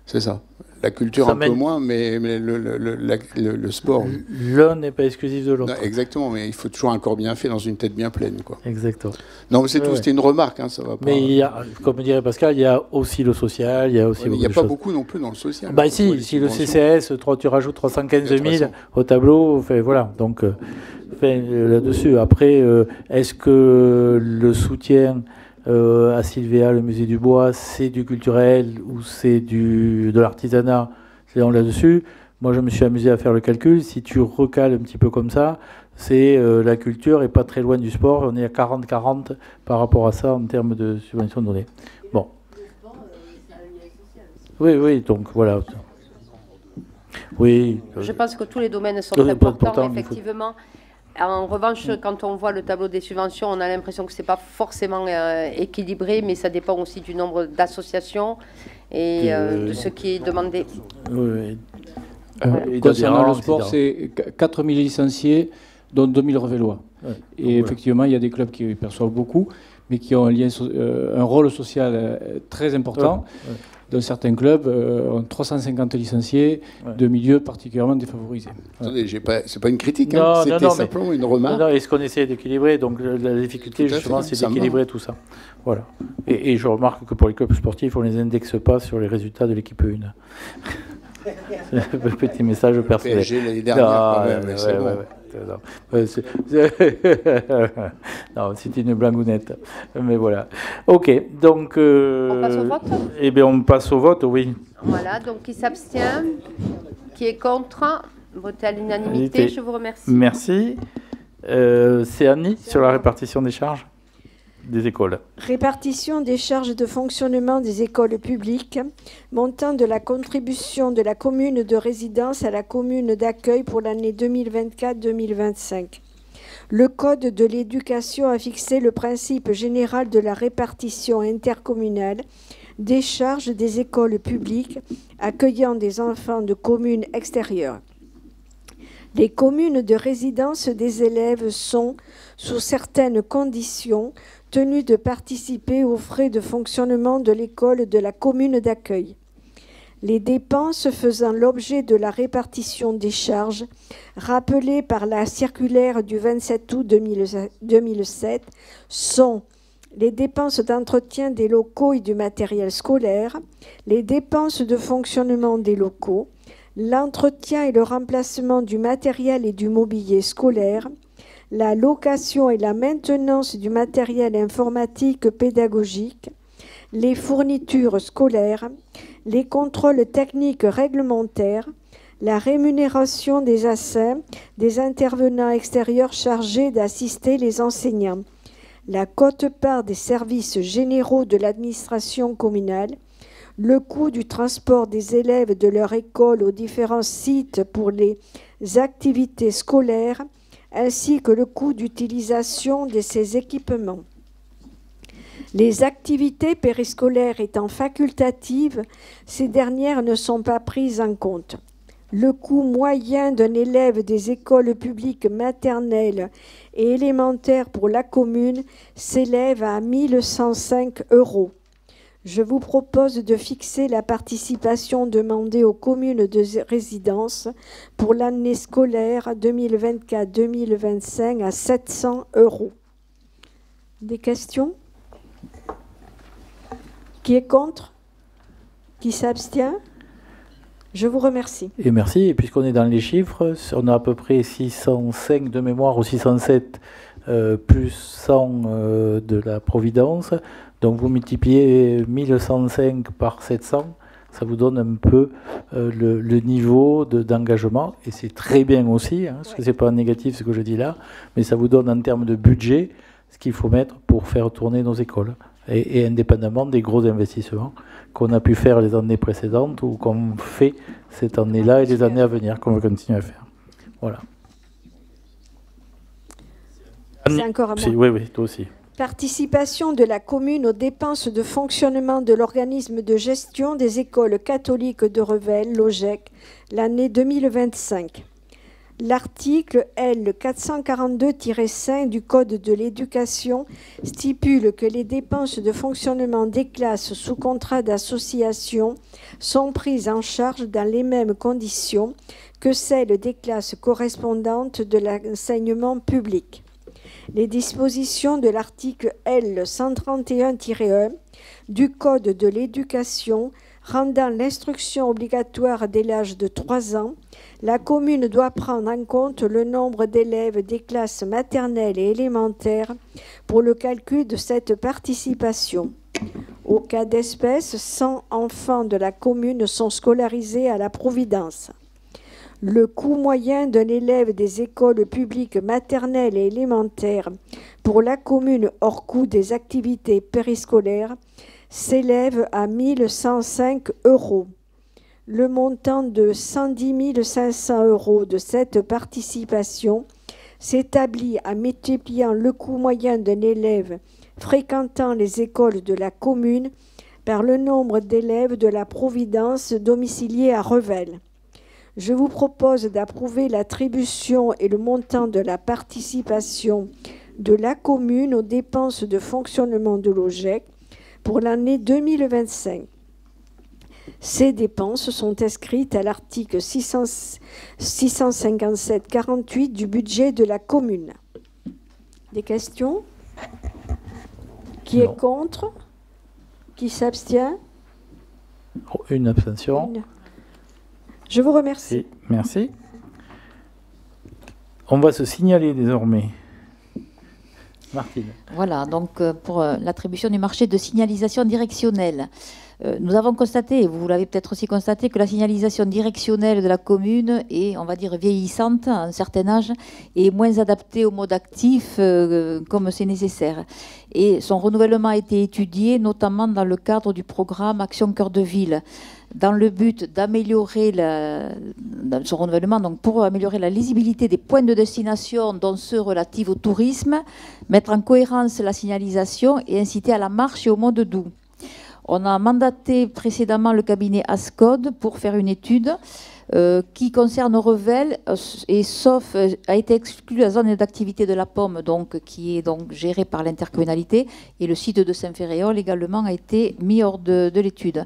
C'est ça. La culture un peu moins, mais le sport. L'un n'est pas exclusif de l'autre. Exactement, mais il faut toujours un corps bien fait dans une tête bien pleine, quoi. Exactement. Non, mais c'est tout, c'était une remarque, hein, ça va pas. Mais il y a, comme dirait Pascal, il y a aussi le social, il y a aussi il n'y a pas beaucoup non plus dans le social. Bah si le CCS, tu rajoutes 315 000 au tableau, enfin, voilà, donc là-dessus. Après, est-ce que le soutien à Sylvéa, le musée du bois, c'est du culturel ou c'est de l'artisanat, c'est là-dessus. Moi, je me suis amusé à faire le calcul. Si tu recales un petit peu comme ça, c'est la culture est pas très loin du sport. On est à 40-40 par rapport à ça en termes de subventions données. Bon. Oui, oui, donc voilà. Oui. Je pense que tous les domaines sont très importants, effectivement. En revanche, quand on voit le tableau des subventions, on a l'impression que ce n'est pas forcément équilibré, mais ça dépend aussi du nombre d'associations et de ce qui est demandé. Oui. Concernant le sport, c'est 4 000 licenciés, dont 2 000 revélois. Ouais. Et effectivement, il y a des clubs qui perçoivent beaucoup, mais qui ont un rôle social très important. Ouais. Dans certains clubs, ont 350 licenciés de milieux particulièrement défavorisés. Attendez, c'est pas une critique, hein. C'était simplement une remarque. Non, est-ce qu'on essaie d'équilibrer? Donc la difficulté, justement, c'est d'équilibrer tout ça. Voilà. Et je remarque que pour les clubs sportifs, on ne les indexe pas sur les résultats de l'équipe 1. Petit message personnel. PSG l'année dernière, quand même, c'est bon. Non, c'était une blagounette. Mais voilà. Ok, donc... on passe au vote? Eh bien, on passe au vote, oui. Voilà, donc qui s'abstient? Qui est contre? Voté à l'unanimité, je vous remercie. Merci. C'est Annie, sur la répartition des charges des écoles. Répartition des charges de fonctionnement des écoles publiques, montant de la contribution de la commune de résidence à la commune d'accueil pour l'année 2024-2025. Le Code de l'éducation a fixé le principe général de la répartition intercommunale des charges des écoles publiques accueillant des enfants de communes extérieures. Les communes de résidence des élèves sont, sous certaines conditions, tenues de participer aux frais de fonctionnement de l'école de la commune d'accueil. Les dépenses faisant l'objet de la répartition des charges, rappelées par la circulaire du 27 août 2007, sont les dépenses d'entretien des locaux et du matériel scolaire, les dépenses de fonctionnement des locaux, l'entretien et le remplacement du matériel et du mobilier scolaire, la location et la maintenance du matériel informatique pédagogique, les fournitures scolaires, les contrôles techniques réglementaires, la rémunération des ASSIN, des intervenants extérieurs chargés d'assister les enseignants, la quote-part des services généraux de l'administration communale, le coût du transport des élèves de leur école aux différents sites pour les activités scolaires, ainsi que le coût d'utilisation de ces équipements. Les activités périscolaires étant facultatives, ces dernières ne sont pas prises en compte. Le coût moyen d'un élève des écoles publiques maternelles et élémentaires pour la commune s'élève à 1 105 €. Je vous propose de fixer la participation demandée aux communes de résidence pour l'année scolaire 2024-2025 à 700 €. Des questions? Qui est contre? Qui s'abstient? Je vous remercie. Et merci. Et puisqu'on est dans les chiffres, on a à peu près 605 de mémoire ou 607 plus 100 de la Providence. Donc vous multipliez 1105 par 700, ça vous donne un peu le niveau d'engagement. Et c'est très bien aussi, hein, parce que ce n'est pas négatif ce que je dis là, mais ça vous donne en termes de budget ce qu'il faut mettre pour faire tourner nos écoles. Et indépendamment des gros investissements qu'on a pu faire les années précédentes ou qu'on fait cette année-là et les années à venir, qu'on va continuer à faire. Voilà. C'est encore à moi. Oui, oui, toi aussi. Participation de la commune aux dépenses de fonctionnement de l'organisme de gestion des écoles catholiques de Revel, l'OGEC, l'année 2025. L'article L 442-5 du Code de l'éducation stipule que les dépenses de fonctionnement des classes sous contrat d'association sont prises en charge dans les mêmes conditions que celles des classes correspondantes de l'enseignement public. Les dispositions de l'article L 131-1 du Code de l'éducation rendant l'instruction obligatoire dès l'âge de 3 ans, la commune doit prendre en compte le nombre d'élèves des classes maternelles et élémentaires pour le calcul de cette participation. Au cas d'espèce, 100 enfants de la commune sont scolarisés à la Providence. Le coût moyen d'un élève des écoles publiques maternelles et élémentaires pour la commune hors coût des activités périscolaires s'élève à 1 105 €. Le montant de 110 500 € de cette participation s'établit en multipliant le coût moyen d'un élève fréquentant les écoles de la commune par le nombre d'élèves de la Providence domiciliés à Revel. Je vous propose d'approuver l'attribution et le montant de la participation de la commune aux dépenses de fonctionnement de l'OGEC pour l'année 2025. Ces dépenses sont inscrites à l'article 657-48 du budget de la commune. Des questions? Qui est contre? Qui s'abstient? Une abstention. Je vous remercie. Et merci. On va se signaler désormais. Martine. Voilà, donc pour l'attribution du marché de signalisation directionnelle. Nous avons constaté, et vous l'avez peut-être aussi constaté, que la signalisation directionnelle de la commune est, on va dire, vieillissante à un certain âge et moins adaptée au mode actif comme c'est nécessaire. Et son renouvellement a été étudié, notamment dans le cadre du programme Action Cœur de Ville, dans le but d'améliorer son renouvellement, donc pour améliorer la lisibilité des points de destination, dont ceux relatifs au tourisme, mettre en cohérence la signalisation et inciter à la marche et au mode doux. On a mandaté précédemment le cabinet Ascode pour faire une étude qui concerne Revel et sauf a été exclue la zone d'activité de la Pomme, donc qui est donc gérée par l'intercommunalité, et le site de Saint-Ferréol également a été mis hors de l'étude.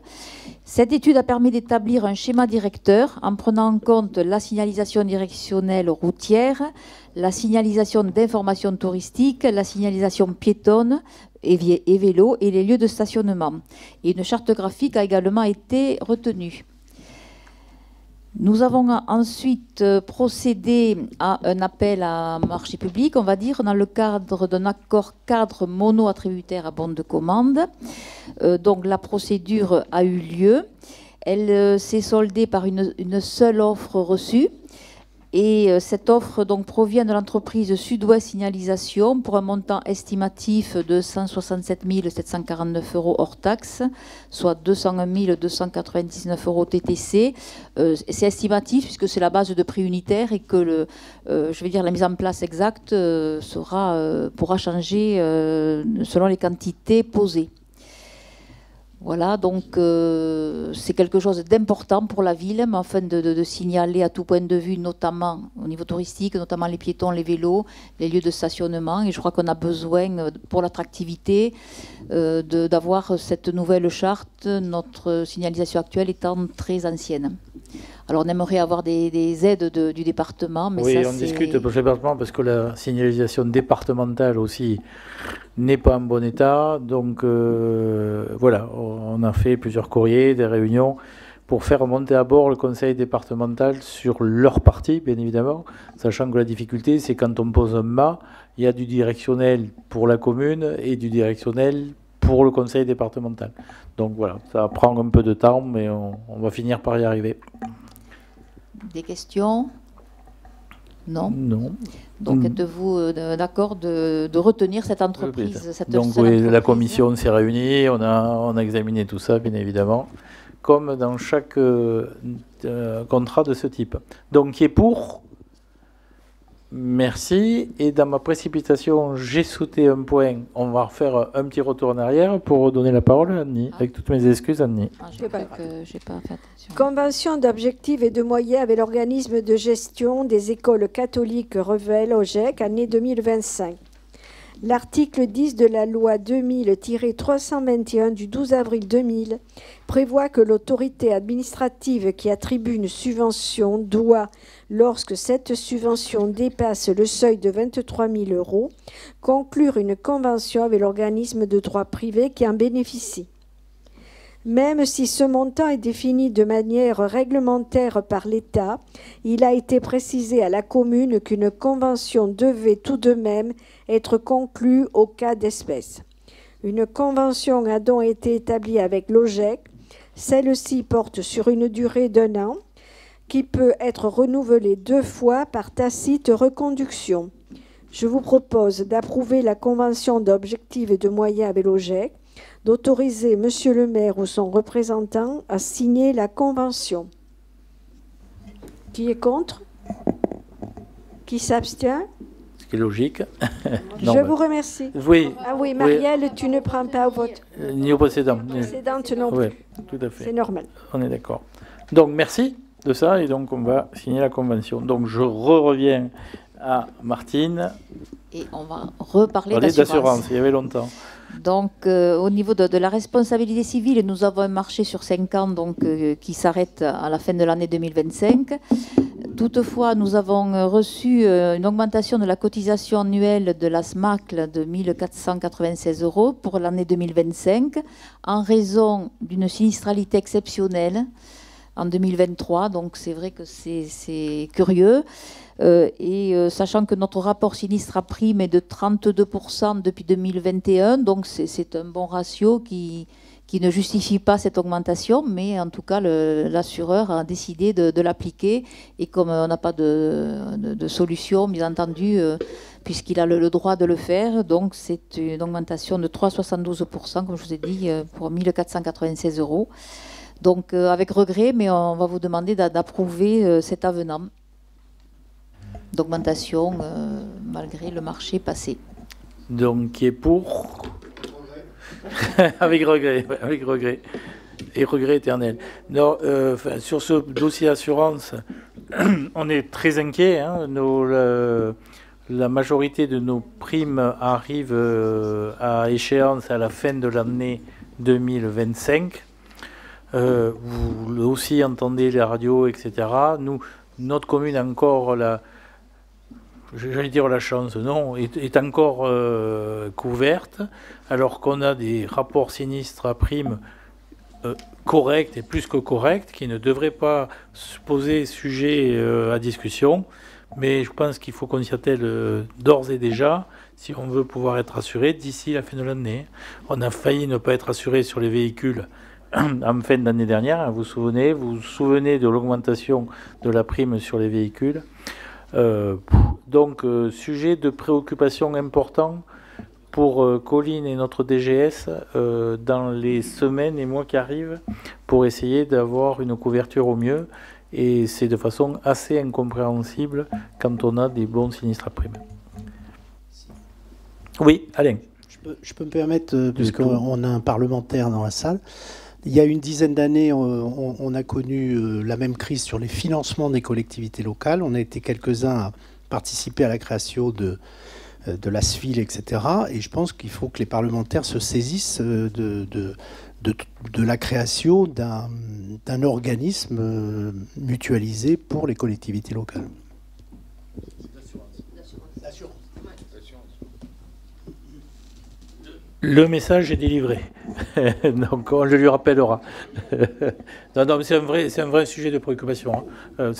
Cette étude a permis d'établir un schéma directeur en prenant en compte la signalisation directionnelle routière, la signalisation d'information touristique, la signalisation piétonne et vélo et les lieux de stationnement. Et une charte graphique a également été retenue. Nous avons ensuite procédé à un appel à marché public, on va dire, dans le cadre d'un accord cadre mono-attributaire à bon de commande. Donc la procédure a eu lieu. Elle s'est soldée par une seule offre reçue. Et cette offre donc provient de l'entreprise Sud-Ouest Signalisation pour un montant estimatif de 167 749 € hors taxe, soit 201 299 € TTC. C'est estimatif puisque c'est la base de prix unitaire et que la mise en place exacte pourra changer selon les quantités posées. Voilà, donc c'est quelque chose d'important pour la ville, mais afin de signaler à tout point de vue, notamment au niveau touristique, notamment les piétons, les vélos, les lieux de stationnement. Et je crois qu'on a besoin, pour l'attractivité, d'avoir cette nouvelle charte, notre signalisation actuelle étant très ancienne. Alors on aimerait avoir des aides du département. Mais oui, ça, on discute pour le département parce que la signalisation départementale aussi n'est pas en bon état. Donc voilà, on a fait plusieurs courriers, des réunions pour faire monter à bord le conseil départemental sur leur partie, bien évidemment, sachant que la difficulté, c'est quand on pose un mât, il y a du directionnel pour la commune et du directionnel pour le conseil départemental. Donc voilà, ça prend un peu de temps, mais on va finir par y arriver. Des questions? Non. Non. Donc êtes-vous d'accord de retenir cette entreprise? Donc oui, la commission s'est réunie, on a examiné tout ça, bien évidemment, comme dans chaque contrat de ce type. Donc qui est pour? Merci. Et dans ma précipitation, j'ai sauté un point. On va refaire un petit retour en arrière pour redonner la parole à Annie. Avec toutes mes excuses, Annie. J'ai pas fait attention. Convention d'objectifs et de moyens avec l'organisme de gestion des écoles catholiques Revel, OGEC, année 2025. L'article 10 de la loi 2000-321 du 12 avril 2000 prévoit que l'autorité administrative qui attribue une subvention doit, lorsque cette subvention dépasse le seuil de 23 000 €, conclure une convention avec l'organisme de droit privé qui en bénéficie. Même si ce montant est défini de manière réglementaire par l'État, il a été précisé à la commune qu'une convention devait tout de même être conclue au cas d'espèce. Une convention a donc été établie avec l'OGEC. Celle-ci porte sur une durée d'1 an qui peut être renouvelée 2 fois par tacite reconduction. Je vous propose d'approuver la convention d'objectifs et de moyens avec l'OGEC d'autoriser Monsieur le maire ou son représentant à signer la convention. Qui est contre? Qui s'abstient? Ce qui est logique. Je vous remercie. Oui. Ah oui, Marielle, tu ne prends pas au vote. Ni au précédent. Précédente non plus. Oui, tout à fait. C'est normal. On est d'accord. Donc, merci de ça. Et donc, on va signer la convention. Donc, je reviens à Martine. Et on va reparler Parler d'assurance. d'assurance, il y avait longtemps. Donc, au niveau de la responsabilité civile, nous avons un marché sur 5 ans donc, qui s'arrête à la fin de l'année 2025. Toutefois, nous avons reçu une augmentation de la cotisation annuelle de la SMACL de 1 496 € pour l'année 2025 en raison d'une sinistralité exceptionnelle en 2023. Donc, c'est vrai que c'est curieux. Sachant que notre rapport sinistre à prime est de 32% depuis 2021, donc c'est un bon ratio qui ne justifie pas cette augmentation, mais en tout cas l'assureur a décidé de l'appliquer, et comme on n'a pas de solution, bien entendu, puisqu'il a le droit de le faire, donc c'est une augmentation de 3,72%, comme je vous ai dit, pour 1 496 €. Donc avec regret, mais on va vous demander d'approuver cet avenant d'augmentation malgré le marché passé. Donc, qui est pour? Avec regret, avec regret. Et regret éternel. Non, sur ce dossier assurance, on est très inquiet. Hein, la majorité de nos primes arrivent à échéance à la fin de l'année 2025. Vous aussi entendez les radios, etc. Notre commune a encore j'allais dire la chance, non, est encore couverte, alors qu'on a des rapports sinistres à primes corrects et plus que corrects, qui ne devraient pas se poser sujet à discussion. Mais je pense qu'il faut qu'on s'y attelle d'ores et déjà, si on veut pouvoir être assuré d'ici la fin de l'année. On a failli ne pas être assuré sur les véhicules en fin d'année dernière. Vous vous souvenez de l'augmentation de la prime sur les véhicules. Donc, sujet de préoccupation important pour Colline et notre DGS dans les semaines et mois qui arrivent pour essayer d'avoir une couverture au mieux. Et c'est de façon assez incompréhensible quand on a des bons sinistres à prime. Oui, Alain. Je peux me permettre, puisqu'on a un parlementaire dans la salle. Il y a une dizaine d'années, on a connu la même crise sur les financements des collectivités locales. On a été quelques-uns à participer à la création de la SFIL, etc. Et je pense qu'il faut que les parlementaires se saisissent de la création d'un organisme mutualisé pour les collectivités locales. Le message est délivré, donc on le lui rappellera. Non, mais c'est un vrai sujet de préoccupation. Hein.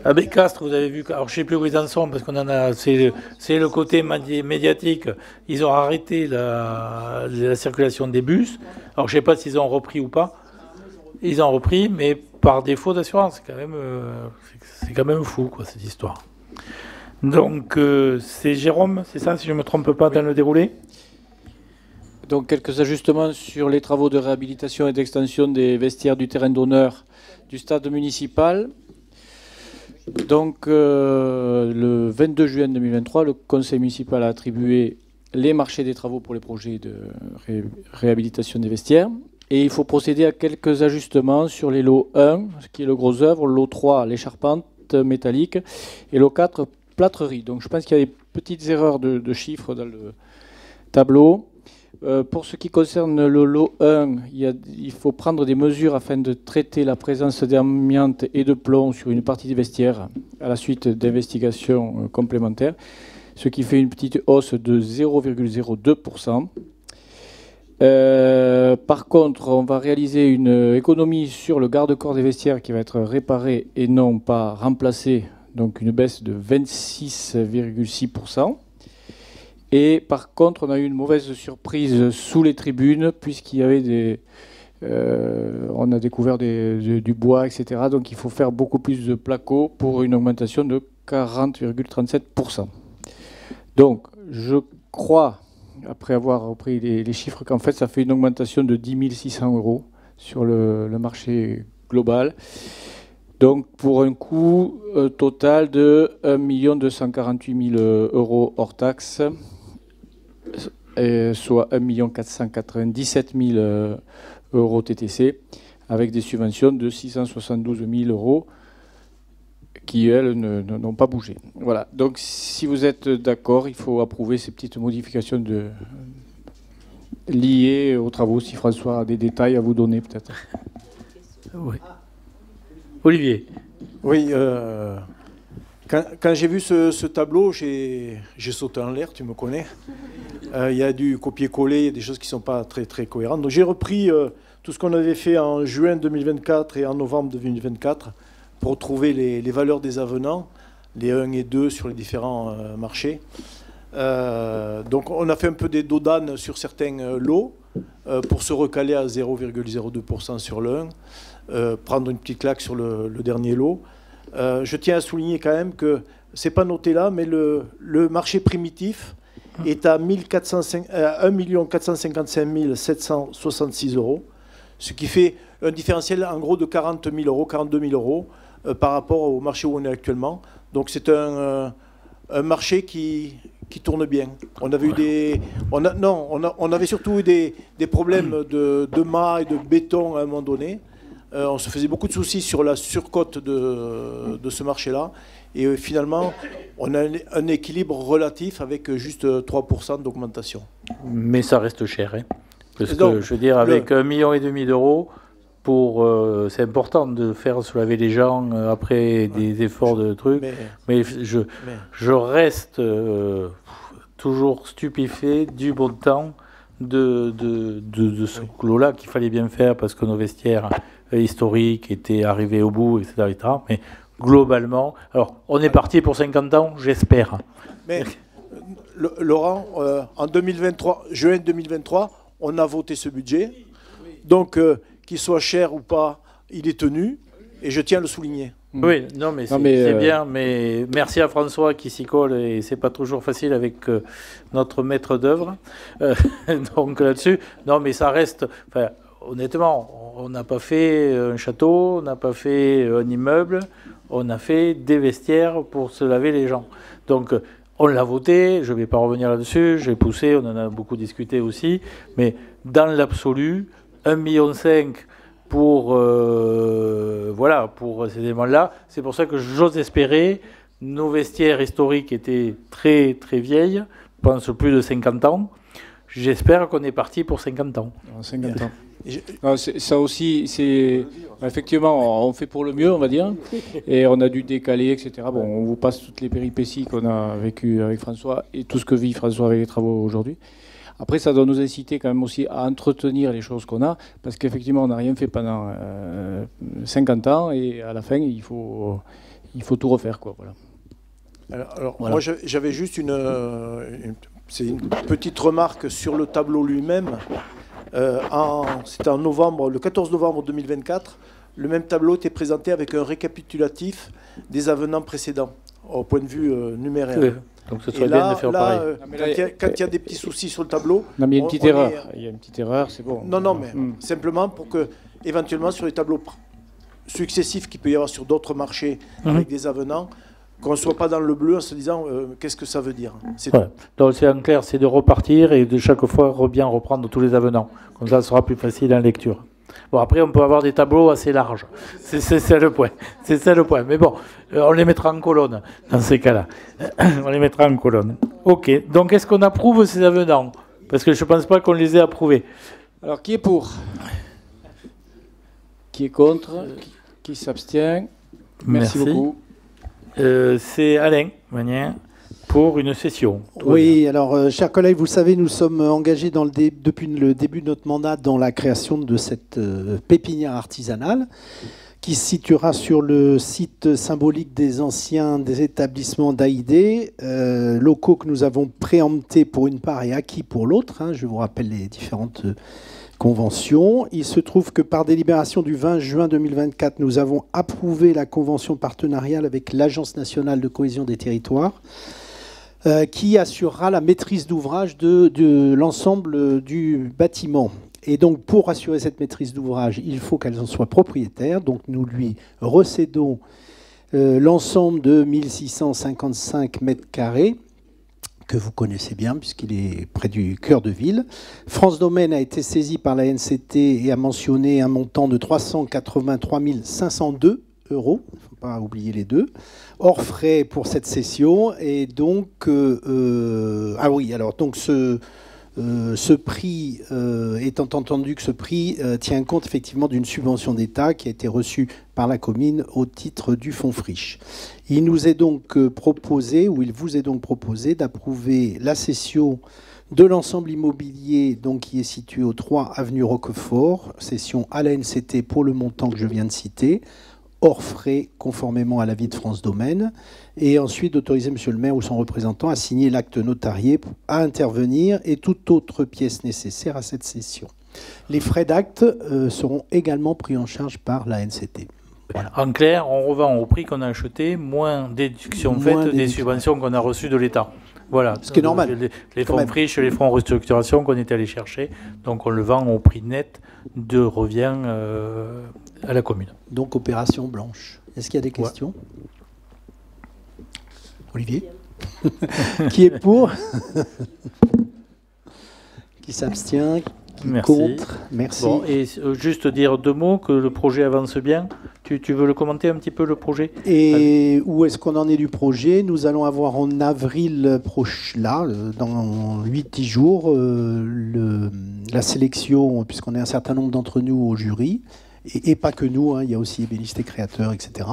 Ah mais Castres, vous avez vu, alors je ne sais plus où ils en sont, parce qu'on en a, c'est le côté médiatique. Ils ont arrêté la circulation des bus. Alors je ne sais pas s'ils ont repris ou pas. Ils ont repris, mais par défaut d'assurance. C'est quand même fou, quoi, cette histoire. Donc, c'est Jérôme, c'est ça, si je ne me trompe pas, dans le déroulé? Donc, quelques ajustements sur les travaux de réhabilitation et d'extension des vestiaires du terrain d'honneur du stade municipal. Donc, le 22 juin 2023, le conseil municipal a attribué les marchés des travaux pour les projets de réhabilitation des vestiaires. Et il faut procéder à quelques ajustements sur les lots 1, ce qui est le gros œuvre, lot 3, les charpentes métalliques, et lot 4, plâtrerie. Donc je pense qu'il y a des petites erreurs de chiffres dans le tableau. Pour ce qui concerne le lot 1, il faut prendre des mesures afin de traiter la présence d'amiante et de plomb sur une partie des vestiaires à la suite d'investigations complémentaires, ce qui fait une petite hausse de 0,02%. Par contre, on va réaliser une économie sur le garde-corps des vestiaires qui va être réparé et non pas remplacé, donc une baisse de 26,6%. Et par contre, on a eu une mauvaise surprise sous les tribunes, puisqu'il y avait on a découvert du bois, etc. Donc il faut faire beaucoup plus de placo pour une augmentation de 40,37%. Donc je crois après avoir repris les chiffres, qu'en fait, ça fait une augmentation de 10 600 € sur le marché global. Donc, pour un coût total de 1 248 000 € hors taxes, soit 1 497 000 € TTC, avec des subventions de 672 000 € qui, elles, n'ont pas bougé. Voilà. Donc, si vous êtes d'accord, il faut approuver ces petites modifications liées aux travaux. Si François a des détails à vous donner, peut-être. Oui. Olivier. Oui, quand j'ai vu ce tableau, j'ai sauté en l'air, tu me connais. Il y a du copier-coller, il y a des choses qui ne sont pas très, très cohérentes. Donc j'ai repris tout ce qu'on avait fait en juin 2024 et en novembre 2024 pour trouver les valeurs des avenants, les 1 et 2 sur les différents marchés. Donc on a fait un peu des dos d'âne sur certains lots pour se recaler à 0,02% sur le 1, prendre une petite claque sur le dernier lot. Je tiens à souligner quand même que ce n'est pas noté là, mais le marché primitif est à 1 455 766 €, ce qui fait un différentiel en gros de 40 000 €, 42 000 € par rapport au marché où on est actuellement. Donc c'est un marché qui tourne bien. On avait eu on avait surtout eu des problèmes de mât et de béton à un moment donné. On se faisait beaucoup de soucis sur la surcote de ce marché-là. Et finalement, on a un équilibre relatif avec juste 3% d'augmentation. Mais ça reste cher. Hein, parce que, je veux dire, avec 1,5 million d'euros, c'est important de faire se laver les gens après des efforts de trucs. Mais je reste toujours stupéfait du bon temps de ce lot-là qu'il fallait bien faire parce que nos vestiaires historiques étaient arrivés au bout, etc. Mais globalement, alors on est parti pour 50 ans, j'espère. Mais Laurent, en 2023, juin 2023, on a voté ce budget. Donc, qu'il soit cher ou pas, il est tenu. Et je tiens à le souligner. Oui, non, mais c'est bien. Mais merci à François qui s'y colle. Et c'est pas toujours facile avec notre maître d'œuvre. Donc là-dessus, non, mais ça reste... Enfin, honnêtement, on n'a pas fait un château, on n'a pas fait un immeuble, on a fait des vestiaires pour se laver les gens. Donc, on l'a voté, je ne vais pas revenir là-dessus, j'ai poussé, on en a beaucoup discuté aussi, mais dans l'absolu, 1,5 million pour ces éléments-là, c'est pour ça que j'ose espérer, nos vestiaires historiques étaient très très vieilles, je pense plus de 50 ans, j'espère qu'on est parti pour 50 ans. 50 ans. Ça aussi, c'est effectivement, on fait pour le mieux, on va dire, et on a dû décaler, etc. Bon, on vous passe toutes les péripéties qu'on a vécues avec François et tout ce que vit François avec les travaux aujourd'hui. Après, ça doit nous inciter quand même aussi à entretenir les choses qu'on a, parce qu'effectivement, on n'a rien fait pendant 50 ans, et à la fin, il faut tout refaire, quoi. Voilà. Alors voilà. Moi, j'avais juste une petite remarque sur le tableau lui-même. C'était en novembre, le 14 novembre 2024, le même tableau était présenté avec un récapitulatif des avenants précédents, au point de vue numéraire. Oui. Donc ce serait bien de faire pareil. Quand il y a des petits soucis sur le tableau... Non, mais il y a une petite erreur. Il y a une petite erreur, c'est bon. Non, mais simplement pour que, éventuellement, sur les tableaux successifs qu'il peut y avoir sur d'autres marchés avec des avenants, qu'on ne soit pas dans le bleu en se disant qu'est-ce que ça veut dire. Donc c'est en clair, c'est de repartir et de chaque fois bien reprendre tous les avenants. Comme ça, ce sera plus facile en lecture. Bon, après, on peut avoir des tableaux assez larges. C'est ça le point. C'est ça le point. Mais bon, on les mettra en colonne dans ces cas-là. On les mettra en colonne. OK. Donc, est-ce qu'on approuve ces avenants? Parce que je ne pense pas qu'on les ait approuvés. Alors, qui est pour? Qui est contre? Qui s'abstient? Merci beaucoup. C'est Alain Magnin pour une session. Oui, alors, chers collègues, vous le savez, nous sommes engagés depuis le début de notre mandat dans la création de cette pépinière artisanale qui se situera sur le site symbolique des anciens établissements d'AID, locaux que nous avons préemptés pour une part et acquis pour l'autre. Je vous rappelle les différentes convention. Il se trouve que par délibération du 20 juin 2024, nous avons approuvé la convention partenariale avec l'Agence nationale de cohésion des territoires qui assurera la maîtrise d'ouvrage de l'ensemble du bâtiment. Et donc, pour assurer cette maîtrise d'ouvrage, il faut qu'elles en soient propriétaires. Donc, nous lui recédons l'ensemble de 1655 mètres carrés, que vous connaissez bien, puisqu'il est près du cœur de ville. France Domaine a été saisie par la NCT et a mentionné un montant de 383 502 euros. Il ne faut pas oublier les deux. Hors frais pour cette cession. Et donc, ah oui, alors, donc ce prix, étant entendu que ce prix tient compte effectivement d'une subvention d'État qui a été reçue par la commune au titre du fonds Friche. Il nous est donc proposé, ou il vous est donc proposé, d'approuver la cession de l'ensemble immobilier donc, qui est situé au 3 avenue Roquefort, cession à la NCT pour le montant que je viens de citer, hors frais, conformément à l'avis de France Domaine, et ensuite d'autoriser monsieur le maire ou son représentant à signer l'acte notarié à intervenir et toute autre pièce nécessaire à cette cession. Les frais d'acte seront également pris en charge par la NCT. Voilà. En clair, on revend au prix qu'on a acheté, moins déduction faite des subventions qu'on a reçues de l'État. Voilà. Ce qui est normal. Les fonds friches, les fonds restructuration qu'on était allé chercher, donc on le vend au prix net de revient à la commune. Donc opération blanche. Est-ce qu'il y a des questions? Olivier? Qui est pour? Qui s'abstient? Merci. Contre? Merci. Bon, et juste dire deux mots, que le projet avance bien. Tu veux le commenter un petit peu, le projet? Et où est-ce qu'on en est du projet? Nous allons avoir en avril prochain, là, dans 8-10 jours, la sélection, puisqu'on est un certain nombre d'entre nous au jury. Et pas que nous, hein, il y a aussi ébénistes et créateurs, etc.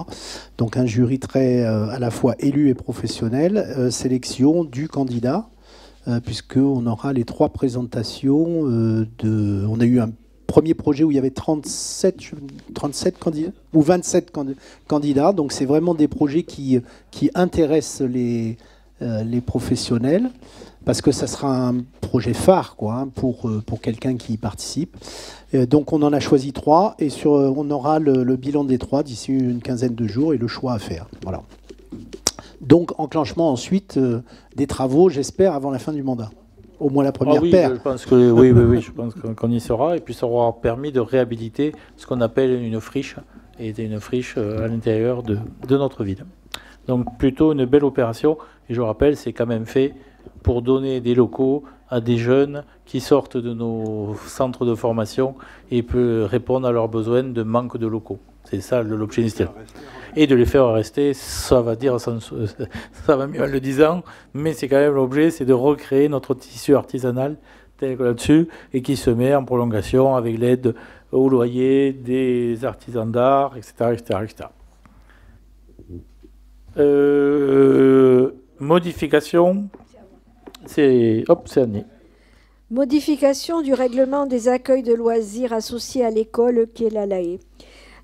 Donc un jury très à la fois élu et professionnel, sélection du candidat, puisqu'on aura les 3 présentations. On a eu un premier projet où il y avait 37 candidats, ou 27 candidats. Donc c'est vraiment des projets qui intéressent les professionnels, parce que ça sera un projet phare quoi, hein, pour quelqu'un qui y participe. Donc on en a choisi 3 et on aura le bilan des 3 d'ici une quinzaine de jours et le choix à faire. Voilà. Donc enclenchement ensuite des travaux, j'espère, avant la fin du mandat. Au moins la première paire. Je pense que, oui, je pense qu'on y sera. Et puis ça aura permis de réhabiliter ce qu'on appelle une friche, et une friche à l'intérieur de notre ville. Donc plutôt une belle opération. Et je rappelle, c'est quand même fait pour donner des locaux à des jeunes qui sortent de nos centres de formation et peut répondre à leurs besoins de manque de locaux. C'est ça l'objet initial. Et de les faire rester, ça va mieux en le disant, mais c'est quand même l'objet, c'est de recréer notre tissu artisanal tel que là-dessus, et qui se met en prolongation avec l'aide au loyer des artisans d'art, etc. Modification, c'est Annie. Modification du règlement des accueils de loisirs associés à l'école qui est l'ALAE.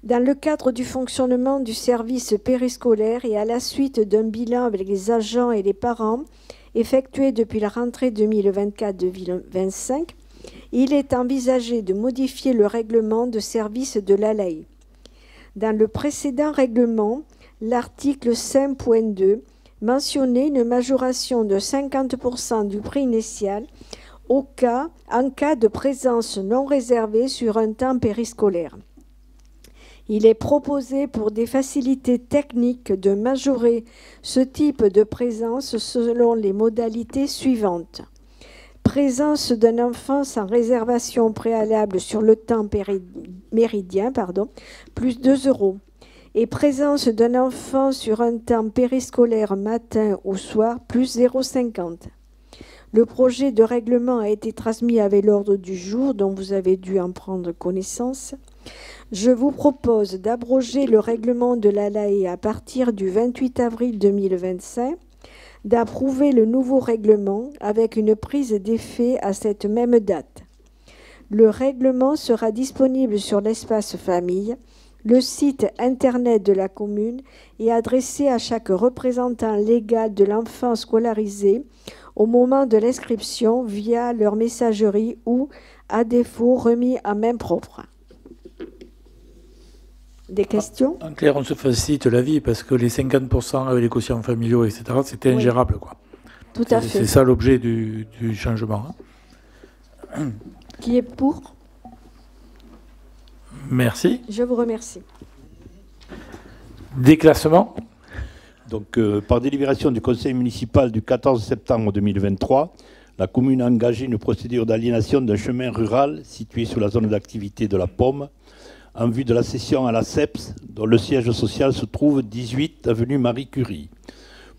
Dans le cadre du fonctionnement du service périscolaire et à la suite d'un bilan avec les agents et les parents effectué depuis la rentrée 2024-2025, il est envisagé de modifier le règlement de service de l'ALAE. Dans le précédent règlement, l'article 5.2 mentionnait une majoration de 50% du prix initial en cas de présence non réservée sur un temps périscolaire. Il est proposé pour des facilités techniques de majorer ce type de présence selon les modalités suivantes. Présence d'un enfant sans réservation préalable sur le temps méridien, plus 2 €. Et présence d'un enfant sur un temps périscolaire matin ou soir, plus 0,50. Le projet de règlement a été transmis avec l'ordre du jour, dont vous avez dû en prendre connaissance. Je vous propose d'abroger le règlement de l'ALAE à partir du 28 avril 2025, d'approuver le nouveau règlement avec une prise d'effet à cette même date. Le règlement sera disponible sur l'espace famille, le site internet de la commune, et adressé à chaque représentant légal de l'enfant scolarisé au moment de l'inscription via leur messagerie ou, à défaut, remis à main propre. Des questions? En clair, on se facilite la vie parce que les 50% avec les quotients familiaux, etc., c'était ingérable, quoi. Tout à fait. C'est ça l'objet du changement. Qui est pour? Merci. Je vous remercie. Déclassement. Donc, par délibération du conseil municipal du 14 septembre 2023, la commune a engagé une procédure d'aliénation d'un chemin rural situé sur la zone d'activité de la Pomme en vue de la cession à la CEPS, dont le siège social se trouve 18 avenue Marie Curie.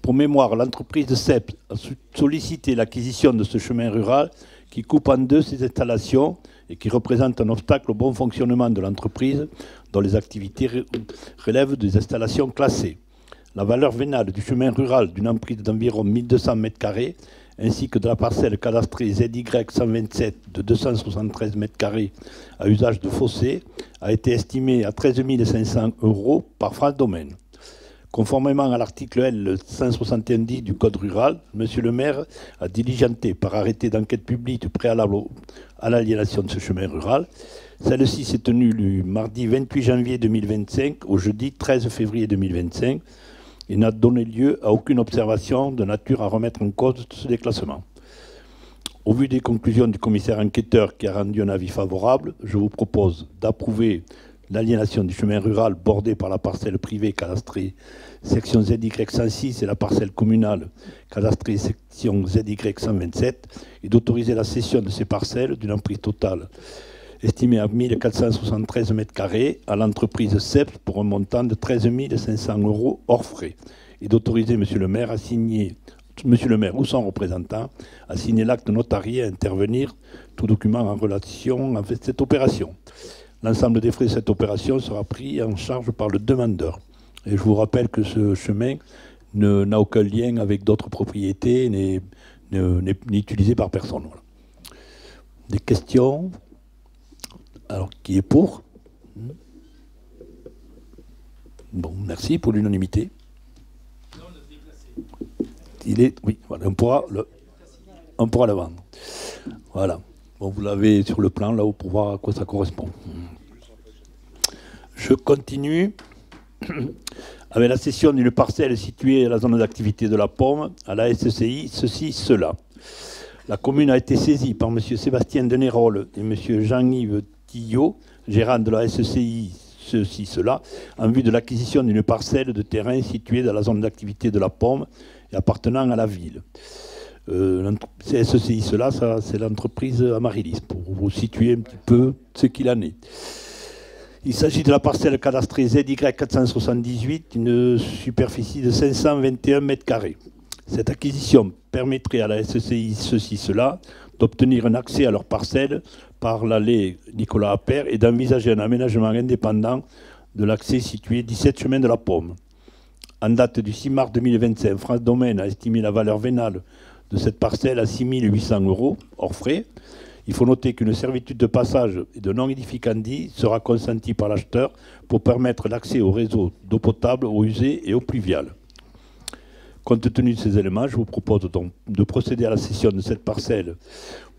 Pour mémoire, l'entreprise de CEPS a sollicité l'acquisition de ce chemin rural qui coupe en deux ses installations et qui représente un obstacle au bon fonctionnement de l'entreprise dont les activités relèvent des installations classées. La valeur vénale du chemin rural d'une emprise d'environ 1200 m² ainsi que de la parcelle cadastrée ZY 127 de 273 m² à usage de fossé a été estimée à 13 500 € par France Domaine. Conformément à l'article L 171 du Code rural, M. le maire a diligenté par arrêté d'enquête publique préalable à l'aliénation de ce chemin rural. Celle-ci s'est tenue du mardi 28 janvier 2025 au jeudi 13 février 2025 et n'a donné lieu à aucune observation de nature à remettre en cause ce déclassement. Au vu des conclusions du commissaire enquêteur qui a rendu un avis favorable, je vous propose d'approuver l'aliénation du chemin rural bordé par la parcelle privée cadastrée section ZY 106 et la parcelle communale cadastrée section ZY 127 et d'autoriser la cession de ces parcelles d'une emprise totale estimée à 1473 m² à l'entreprise CEPS pour un montant de 13 500 € hors frais et d'autoriser M. le maire à signer, M. le maire ou son représentant à signer l'acte notarié et à intervenir tout document en relation avec cette opération. L'ensemble des frais de cette opération sera pris en charge par le demandeur. Et je vous rappelle que ce chemin n'a aucun lien avec d'autres propriétés, n'est utilisé par personne. Voilà. Des questions? Alors, qui est pour? Bon, merci pour l'unanimité. Oui, voilà, on pourra le vendre. Voilà. Bon, vous l'avez sur le plan là pour voir à quoi ça correspond. Je continue avec la cession d'une parcelle située à la zone d'activité de la Pomme à la SCI, cela. La commune a été saisie par M. Sébastien Denérol et M. Jean-Yves Tillot, gérant de la SCI, cela, en vue de l'acquisition d'une parcelle de terrain située dans la zone d'activité de la Pomme et appartenant à la ville. SCI, cela, c'est l'entreprise Amaryllis, pour vous situer un petit peu ce qu'il en est. Il s'agit de la parcelle cadastrée ZY 478, une superficie de 521 m². Cette acquisition permettrait à la SCI cela d'obtenir un accès à leur parcelle par l'allée Nicolas Appert et d'envisager un aménagement indépendant de l'accès situé 17 chemin de la Pomme. En date du 6 mars 2025, France Domaine a estimé la valeur vénale de cette parcelle à 6 800 € hors frais. Il faut noter qu'une servitude de passage et de non-édificandi sera consentie par l'acheteur pour permettre l'accès au réseau d'eau potable, eau usée et eau pluviale. Compte tenu de ces éléments, je vous propose donc de procéder à la cession de cette parcelle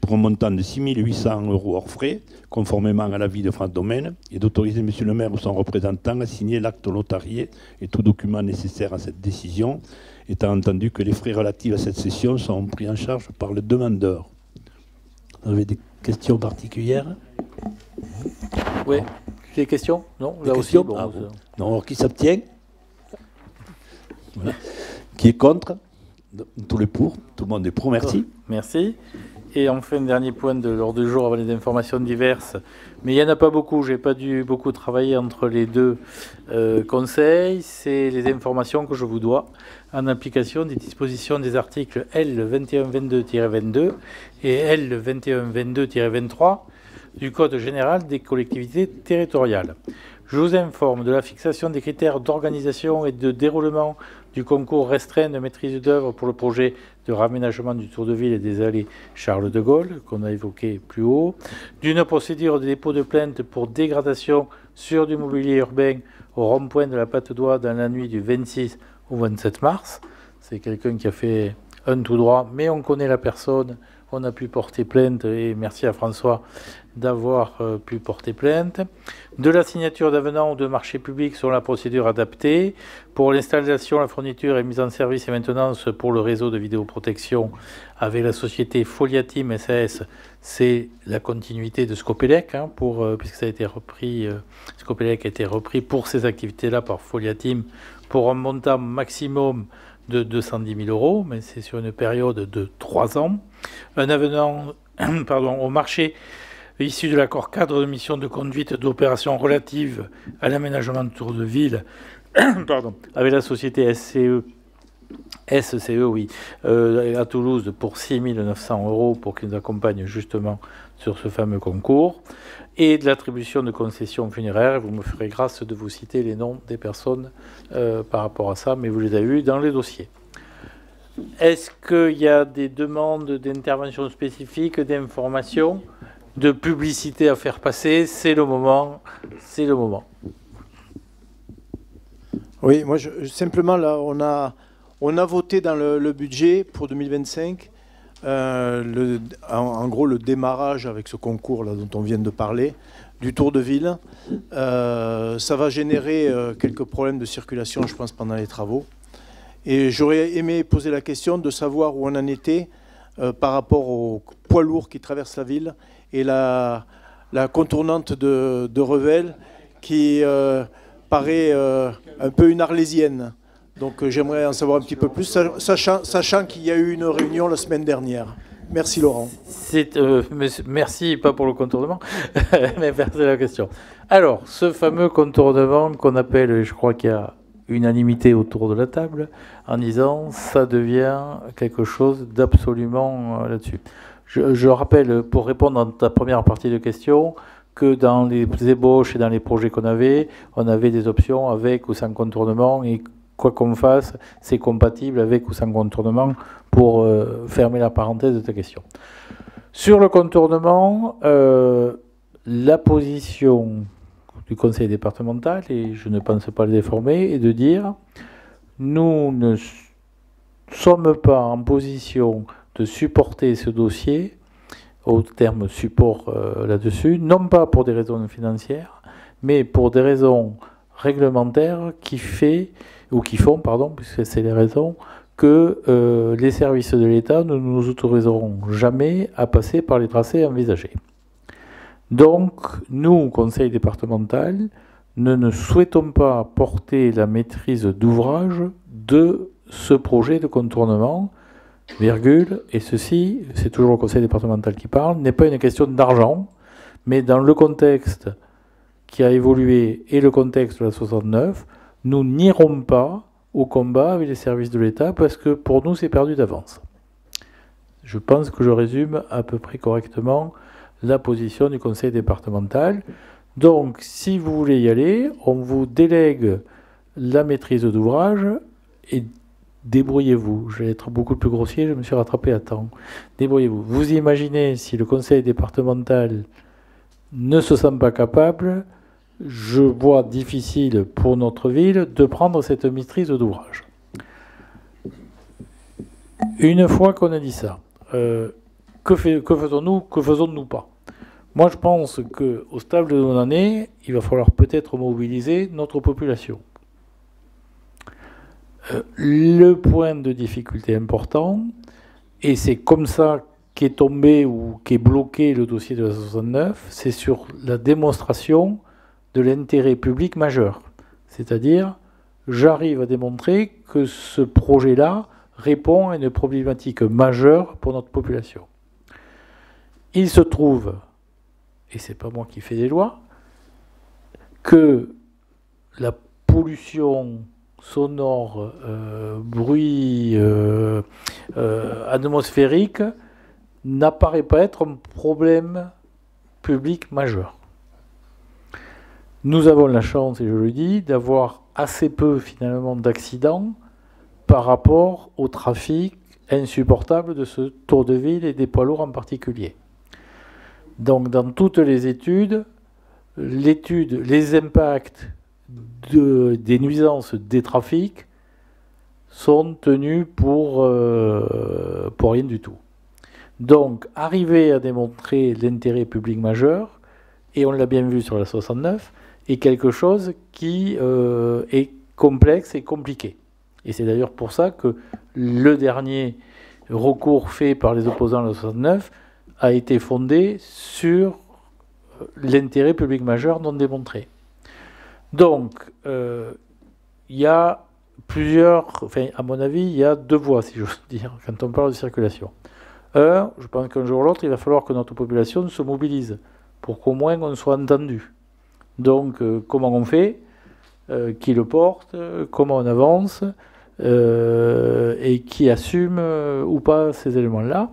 pour un montant de 6 800 € hors frais, conformément à l'avis de France Domaine, et d'autoriser M. le maire ou son représentant à signer l'acte notarié et tout document nécessaire à cette décision, étant entendu que les frais relatifs à cette cession sont pris en charge par le demandeur. Vous avez des questions particulières? Oui. Des questions? Non, là aussi. Bon, non, alors qui s'abstient? Voilà. Qui est contre? Tous les pour. Tout le monde est pour. Merci. Merci. Et enfin, dernier point de l'ordre du jour avant les informations diverses. Mais il n'y en a pas beaucoup. Je n'ai pas dû beaucoup travailler entre les deux conseils. C'est les informations que je vous dois en application des dispositions des articles L 2122-22 et L 2122-23 du Code général des collectivités territoriales. Je vous informe de la fixation des critères d'organisation et de déroulement du concours restreint de maîtrise d'œuvre pour le projet de raménagement du Tour de Ville et des allées Charles de Gaulle, qu'on a évoqué plus haut, d'une procédure de dépôt de plainte pour dégradation sur du mobilier urbain au rond-point de la Patte d'Oie dans la nuit du 26 au 27 mars. C'est quelqu'un qui a fait un tout droit, mais on connaît la personne, on a pu porter plainte, et merci à François d'avoir pu porter plainte. De la signature d'avenant ou de marché public sur la procédure adaptée. Pour l'installation, la fourniture et mise en service et maintenance pour le réseau de vidéoprotection avec la société Foliatim SAS, c'est la continuité de Scopelec, hein, puisque ça a été repris, Scopelec a été repris pour ces activités-là par Foliatim pour un montant maximum de 210 000 €, mais c'est sur une période de 3 ans. Un avenant au marché issu de l'accord cadre de mission de conduite d'opérations relatives à l'aménagement de tour de ville avec la société SCE à Toulouse pour 6 900 € pour qu'ils nous accompagnent justement sur ce fameux concours, et de l'attribution de concessions funéraires. Vous me ferez grâce de vous citer les noms des personnes par rapport à ça, mais vous les avez eus dans les dossiers. Est-ce qu'il y a des demandes d'intervention spécifique, d'information, de publicité à faire passer? C'est le moment. C'est le moment. Oui, moi, simplement, là, on a voté dans le budget pour 2025, en gros, le démarrage avec ce concours là, dont on vient de parler, du Tour de Ville. Ça va générer quelques problèmes de circulation, je pense, pendant les travaux. Et j'aurais aimé poser la question de savoir où on en était par rapport aux poids lourds qui traversent la ville et la contournante de Revel qui paraît un peu une arlésienne. Donc j'aimerais en savoir un petit peu plus, sachant qu'il y a eu une réunion la semaine dernière. Merci Laurent. Merci, pas pour le contournement, mais merci de la question. Alors, ce fameux contournement qu'on appelle, je crois qu'il y a unanimité autour de la table, en disant ça devient quelque chose d'absolument là-dessus. Je rappelle, pour répondre à ta première partie de question, que dans les ébauches et dans les projets qu'on avait, on avait des options avec ou sans contournement, et quoi qu'on fasse, c'est compatible avec ou sans contournement pour fermer la parenthèse de ta question. Sur le contournement, la position du conseil départemental, et je ne pense pas le déformer, est de dire nous ne sommes pas en position de supporter ce dossier, au terme support là-dessus, non pas pour des raisons financières, mais pour des raisons réglementaires qui font, puisque c'est les raisons, que les services de l'État ne nous autoriseront jamais à passer par les tracés envisagés. Donc, nous, conseil départemental, ne souhaitons pas porter la maîtrise d'ouvrage de ce projet de contournement, virgule, et ceci, c'est toujours le conseil départemental qui parle, n'est pas une question d'argent, mais dans le contexte qui a évolué et le contexte de la 69, nous n'irons pas au combat avec les services de l'État parce que pour nous, c'est perdu d'avance. Je pense que je résume à peu près correctement la position du conseil départemental. Donc, si vous voulez y aller, on vous délègue la maîtrise d'ouvrage et débrouillez-vous. Je vais être beaucoup plus grossier, je me suis rattrapé à temps. Débrouillez-vous. Vous imaginez si le conseil départemental ne se sent pas capable, je vois difficile pour notre ville de prendre cette maîtrise d'ouvrage. Une fois qu'on a dit ça, que faisons-nous, que faisons-nous pas? Moi, je pense qu'au stade de nos années, il va falloir peut-être mobiliser notre population. Le point de difficulté important, et c'est comme ça qu'est tombé ou qu'est bloqué le dossier de la 69, c'est sur la démonstration de l'intérêt public majeur. C'est-à-dire, j'arrive à démontrer que ce projet-là répond à une problématique majeure pour notre population. Il se trouve, et c'est pas moi qui fais des lois, que la pollution sonore, bruit atmosphérique n'apparaît pas être un problème public majeur. Nous avons la chance, et je le dis, d'avoir assez peu finalement d'accidents par rapport au trafic insupportable de ce tour de ville et des poids lourds en particulier. Donc dans toutes les études, les impacts des nuisances des trafics sont tenus pour rien du tout. Donc, arriver à démontrer l'intérêt public majeur, et on l'a bien vu sur la 69, est quelque chose qui est complexe et compliqué. Et c'est d'ailleurs pour ça que le dernier recours fait par les opposants à la 69 a été fondé sur l'intérêt public majeur non démontré. Donc, il y a plusieurs, enfin, à mon avis, il y a deux voies, si j'ose dire, quand on parle de circulation. Un, je pense qu'un jour ou l'autre, il va falloir que notre population se mobilise pour qu'au moins on soit entendu. Donc, comment on fait, qui le porte, comment on avance, et qui assume ou pas ces éléments-là.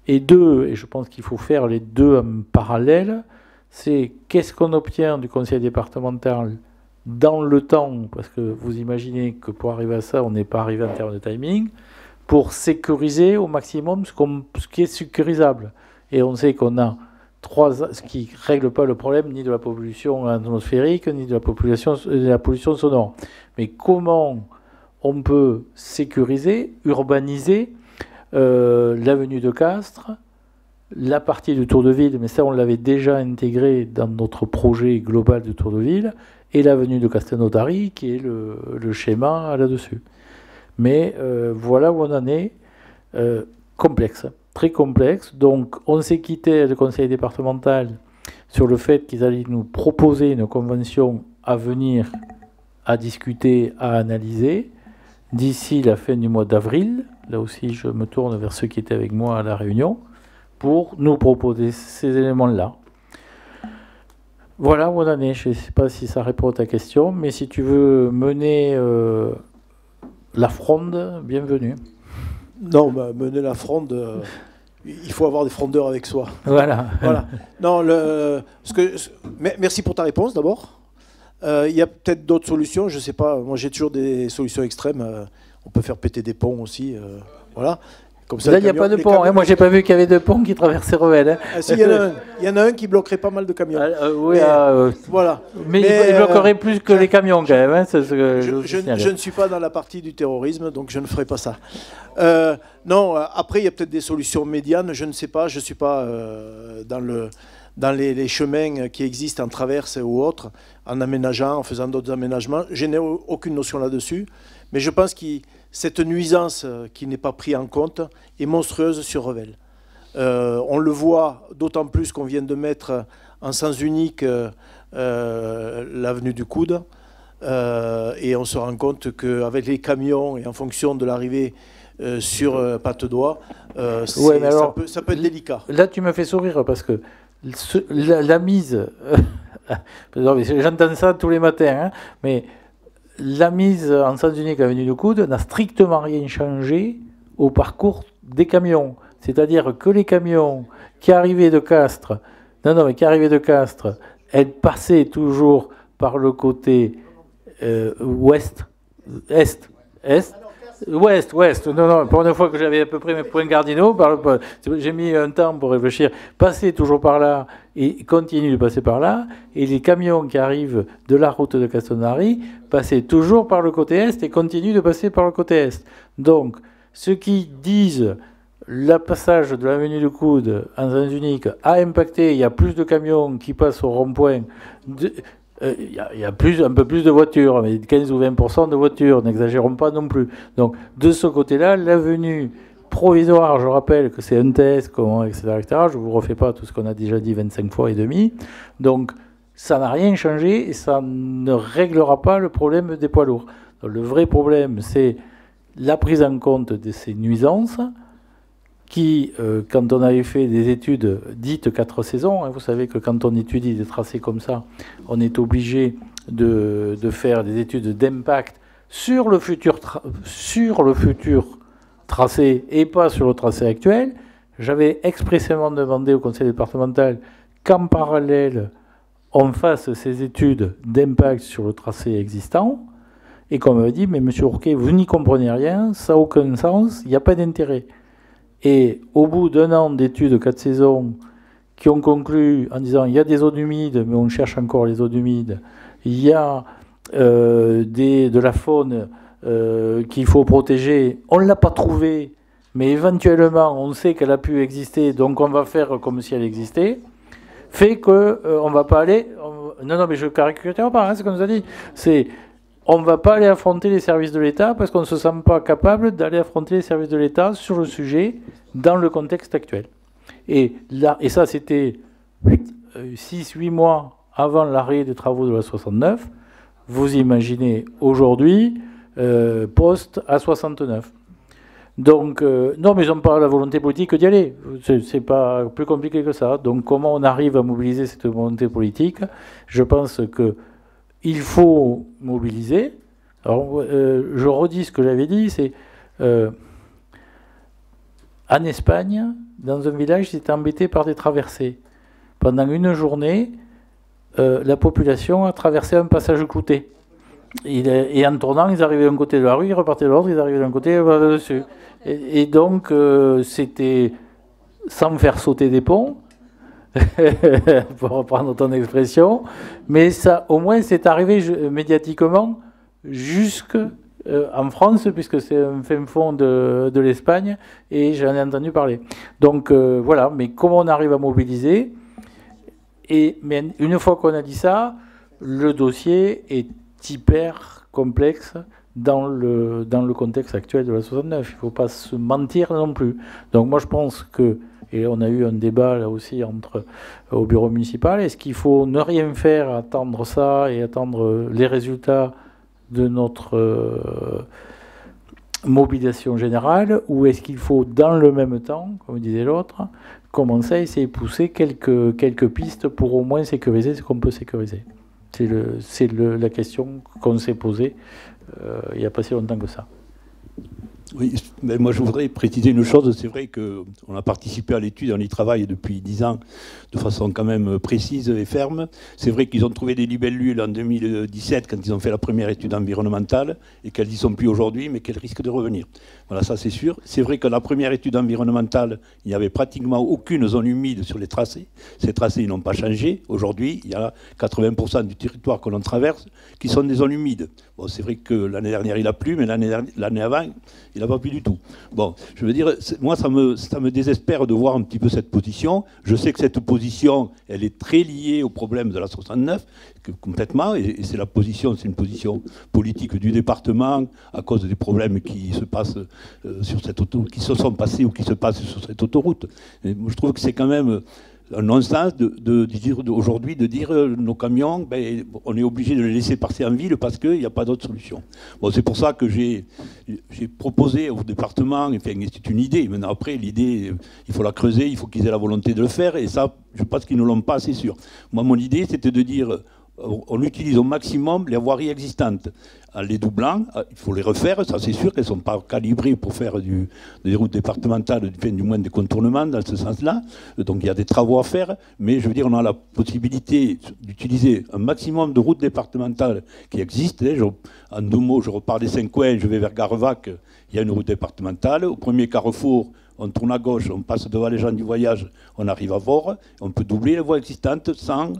Et deux, et je pense qu'il faut faire les deux en parallèle, c'est qu'est-ce qu'on obtient du conseil départemental dans le temps, parce que vous imaginez que pour arriver à ça, on n'est pas arrivé en termes de timing, pour sécuriser au maximum ce qui est sécurisable. Et on sait qu'on a ce qui ne règle pas le problème ni de la pollution atmosphérique, ni de la pollution sonore. Mais comment on peut sécuriser, urbaniser l'avenue de Castres, la partie du Tour de Ville, mais ça on l'avait déjà intégré dans notre projet global du Tour de Ville, et l'avenue de Castelnaudary, qui est le schéma là-dessus. Mais voilà où on en est, complexe, très complexe. Donc on s'est quitté le conseil départemental sur le fait qu'ils allaient nous proposer une convention à venir, à discuter, à analyser, d'ici la fin du mois d'avril. Là aussi, je me tourne vers ceux qui étaient avec moi à la réunion, pour nous proposer ces éléments-là. Voilà où on en est. Je ne sais pas si ça répond à ta question, mais si tu veux mener la fronde, bienvenue. Non, mener la fronde, il faut avoir des frondeurs avec soi. Voilà. Voilà. Non, merci pour ta réponse d'abord. Il y a peut-être d'autres solutions, je ne sais pas. Moi, j'ai toujours des solutions extrêmes. On peut faire péter des ponts aussi. Voilà. Comme ça, là, il n'y a pas de pont. Moi, je n'ai pas vu qu'il y avait de pont qui traversaient Revel. Hein. Ah, si, il y en a un qui bloquerait pas mal de camions. Oui, voilà. Mais il bloquerait plus que les camions, quand même. Hein, je ne suis pas dans la partie du terrorisme, donc je ne ferai pas ça. Non, après, il y a peut-être des solutions médianes. Je ne sais pas. Je ne suis pas dans les chemins qui existent en traverse ou autres, en aménageant, en faisant d'autres aménagements. Je n'ai aucune notion là-dessus. Mais je pense que cette nuisance qui n'est pas prise en compte est monstrueuse sur Revel. On le voit d'autant plus qu'on vient de mettre en sens unique l'avenue du Coude. Et on se rend compte qu'avec les camions et en fonction de l'arrivée sur Patte-d'Oie, ça peut être délicat. Là, tu me fais sourire parce que la mise... J'entends ça tous les matins, hein, mais... La mise en sens unique à l'avenue du Coude n'a strictement rien changé au parcours des camions. C'est-à-dire que les camions qui arrivaient de Castres, elles passaient toujours par le côté ouest. Non, pour une fois que j'avais à peu près mes points cardinaux, j'ai mis un temps pour réfléchir. Passer toujours par là et continuer de passer par là. Et les camions qui arrivent de la route de Castelnaudary passaient toujours par le côté est et continuent de passer par le côté est. Donc, ceux qui disent le passage de l'avenue du Coude en sens unique a impacté, il y a plus de camions qui passent au rond-point. Il y a un peu plus de voitures, mais 15 ou 20% de voitures, n'exagérons pas non plus. Donc, de ce côté-là, l'avenue provisoire, je rappelle que c'est un test, etc., je ne vous refais pas tout ce qu'on a déjà dit 25 fois et demi. Donc, ça n'a rien changé et ça ne réglera pas le problème des poids lourds. Donc, le vrai problème, c'est la prise en compte de ces nuisances qui, quand on avait fait des études dites 4 saisons, hein, vous savez que quand on étudie des tracés comme ça, on est obligé de faire des études d'impact sur le futur tracé et pas sur le tracé actuel. J'avais expressément demandé au conseil départemental qu'en parallèle, on fasse ces études d'impact sur le tracé existant, et qu'on m'avait dit, mais monsieur Ourquet, vous n'y comprenez rien, ça n'a aucun sens, il n'y a pas d'intérêt. Et au bout d'un an d'études 4 saisons qui ont conclu en disant il y a des zones humides, mais on cherche encore les zones humides, il y a de la faune qu'il faut protéger, on ne l'a pas trouvé, mais éventuellement, on sait qu'elle a pu exister, donc on va faire comme si elle existait, fait qu'on ne va pas aller... Non, mais je ne caricature pas, hein, ce qu'on nous a dit. On ne va pas aller affronter les services de l'État parce qu'on ne se sent pas capable d'aller affronter les services de l'État sur le sujet dans le contexte actuel. Et ça, c'était 6-8 mois avant l'arrêt des travaux de la 69. Vous imaginez aujourd'hui, post à 69. Donc, non, mais ils n'ont pas la volonté politique d'y aller. C'est pas plus compliqué que ça. Donc, comment on arrive à mobiliser cette volonté politique? Je pense qu'il faut mobiliser. Alors, je redis ce que j'avais dit, c'est en Espagne, dans un village, ils étaient embêtés par des traversées. Pendant une journée, la population a traversé un passage clouté. Et en tournant, ils arrivaient d'un côté de la rue, ils repartaient de l'autre, ils arrivaient d'un côté, ils repartaient dessus. Et donc, c'était sans faire sauter des ponts, pour reprendre ton expression, mais ça, au moins, c'est arrivé médiatiquement jusque en France, puisque c'est un fin fond de l'Espagne, et j'en ai entendu parler. Donc, voilà, mais comment on arrive à mobiliser? Mais une fois qu'on a dit ça, le dossier est hyper complexe dans le contexte actuel de la 69. Il ne faut pas se mentir non plus. Donc moi je pense que, et on a eu un débat là aussi au bureau municipal, est-ce qu'il faut ne rien faire, attendre ça et attendre les résultats de notre mobilisation générale, ou est-ce qu'il faut dans le même temps, comme disait l'autre, commencer à essayer de pousser quelques pistes pour au moins sécuriser ce qu'on peut sécuriser? C'est la question qu'on s'est posée il n'y a pas si longtemps que ça. Oui, mais moi je voudrais préciser une chose. C'est vrai qu'on a participé à l'étude, on y travaille depuis 10 ans de façon quand même précise et ferme. C'est vrai qu'ils ont trouvé des libellules en 2017 quand ils ont fait la première étude environnementale et qu'elles n'y sont plus aujourd'hui, mais qu'elles risquent de revenir. Voilà, ça c'est sûr. C'est vrai que la première étude environnementale, il n'y avait pratiquement aucune zone humide sur les tracés. Ces tracés ils n'ont pas changé. Aujourd'hui, il y a 80% du territoire que l'on traverse qui sont des zones humides. Bon, c'est vrai que l'année dernière il a plu, mais l'année avant, il n'a pas plu du tout. Bon, je veux dire, moi ça me désespère de voir un petit peu cette position. Je sais que cette position, elle est très liée au problème de la 69, complètement, et c'est c'est une position politique du département à cause des problèmes qui se passent sur cette autoroute, qui se sont passés ou qui se passent sur cette autoroute. Et moi, je trouve que c'est quand même un non-sens aujourd'hui de dire nos camions, ben, on est obligé de les laisser passer en ville parce qu'il n'y a pas d'autre solution. Bon, c'est pour ça que j'ai proposé au département, enfin c'est une idée, maintenant après l'idée, il faut la creuser, il faut qu'ils aient la volonté de le faire, et ça, je pense qu'ils ne l'ont pas, c'est sûr. Moi, mon idée, c'était de dire, on utilise au maximum les voiries existantes. En les doublant, il faut les refaire, ça c'est sûr qu'elles ne sont pas calibrées pour faire des routes départementales, du moins des contournements dans ce sens-là. Donc il y a des travaux à faire, mais je veux dire, on a la possibilité d'utiliser un maximum de routes départementales qui existent. En 2 mots, je repars des 5 coins, je vais vers Garevac, il y a une route départementale. Au premier carrefour, on tourne à gauche, on passe devant les gens du voyage, on arrive à Vore, on peut doubler les voies existantes sans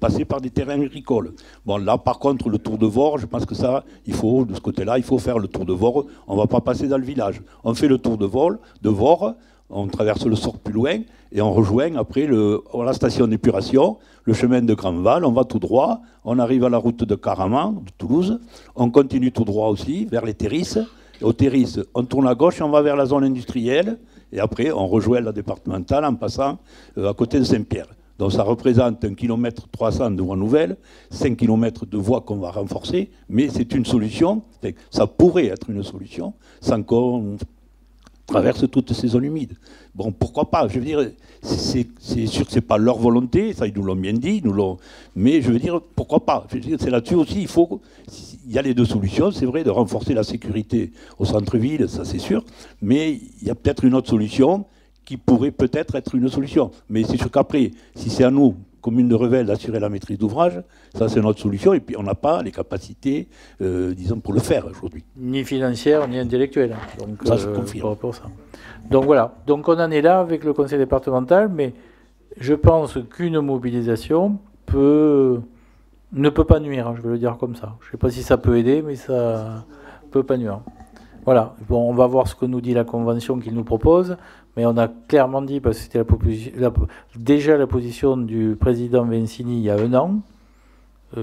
passer par des terrains agricoles. Bon, là, par contre, le tour de Vore, je pense que ça, de ce côté-là, il faut faire le tour de Vore, on ne va pas passer dans le village. On fait le tour de Vore, on traverse le Sort plus loin, et on rejoint après la station d'épuration, le chemin de Grandval, on va tout droit, on arrive à la route de Caraman, de Toulouse, on continue tout droit aussi, vers les Terrisses. Au Terrisses, on tourne à gauche, on va vers la zone industrielle, et après, on rejoint la départementale en passant à côté de Saint-Pierre. Donc ça représente 1,3 km de voies nouvelles, 5 km de voies qu'on va renforcer, mais c'est une solution, ça pourrait être une solution, sans qu'on traverse toutes ces zones humides. Bon, pourquoi pas? Je veux dire, c'est sûr que ce n'est pas leur volonté, ça ils nous l'ont bien dit, mais je veux dire, pourquoi pas? Je veux dire, c'est là-dessus aussi, il y a les 2 solutions, c'est vrai, de renforcer la sécurité au centre-ville, ça c'est sûr, mais il y a peut-être une autre solution qui pourrait peut-être être une solution. Mais c'est sûr qu'après, si c'est à nous, commune de Revel, d'assurer la maîtrise d'ouvrage, ça c'est notre solution, et puis on n'a pas les capacités, disons, pour le faire aujourd'hui. Ni financières, ni intellectuelles. Donc, ça se confirme. Pour ça. Donc voilà, donc on en est là avec le conseil départemental, mais je pense qu'une mobilisation ne peut pas nuire, je vais le dire comme ça. Je ne sais pas si ça peut aider, mais ça ne peut pas nuire. Voilà. Bon, on va voir ce que nous dit la Convention qu'il nous propose, mais on a clairement dit, parce que c'était déjà la position du président Vincini il y a 1 an.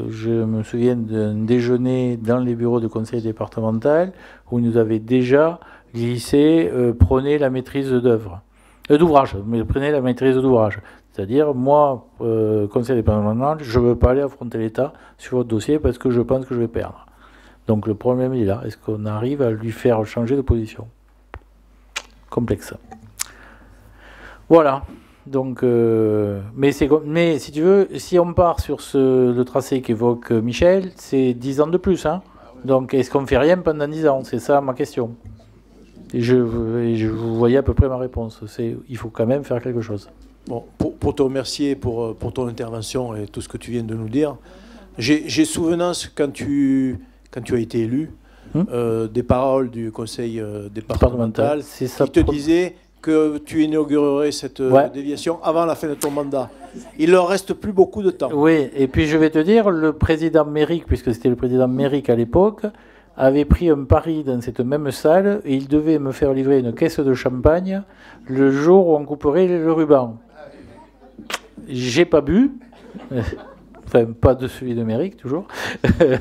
Je me souviens d'un déjeuner dans les bureaux du conseil départemental où il nous avait déjà glissé prenez la maîtrise d'ouvrage, mais prenez la maîtrise d'ouvrage. C'est-à-dire, moi, conseil départemental, je ne veux pas aller affronter l'État sur votre dossier parce que je pense que je vais perdre. Donc le problème est là. Est-ce qu'on arrive à lui faire changer de position? Complexe. Voilà. Donc, mais si tu veux, si on part sur le tracé qu'évoque Michel, c'est 10 ans de plus. Hein. Donc est-ce qu'on ne fait rien pendant 10 ans? C'est ça ma question. Et je vous voyez à peu près ma réponse. Il faut quand même faire quelque chose. Bon, pour te remercier pour ton intervention et tout ce que tu viens de nous dire, j'ai souvenance quand tu as été élu, des paroles du conseil départemental qui te disait que tu inaugurerais cette déviation avant la fin de ton mandat. Il leur reste plus beaucoup de temps. Oui, et puis je vais te dire, le président Méric, puisque c'était le président Méric à l'époque, avait pris un pari dans cette même salle et il devait me faire livrer une caisse de champagne le jour où on couperait le ruban. J'ai pas bu. Enfin, pas de celui de Méric, toujours.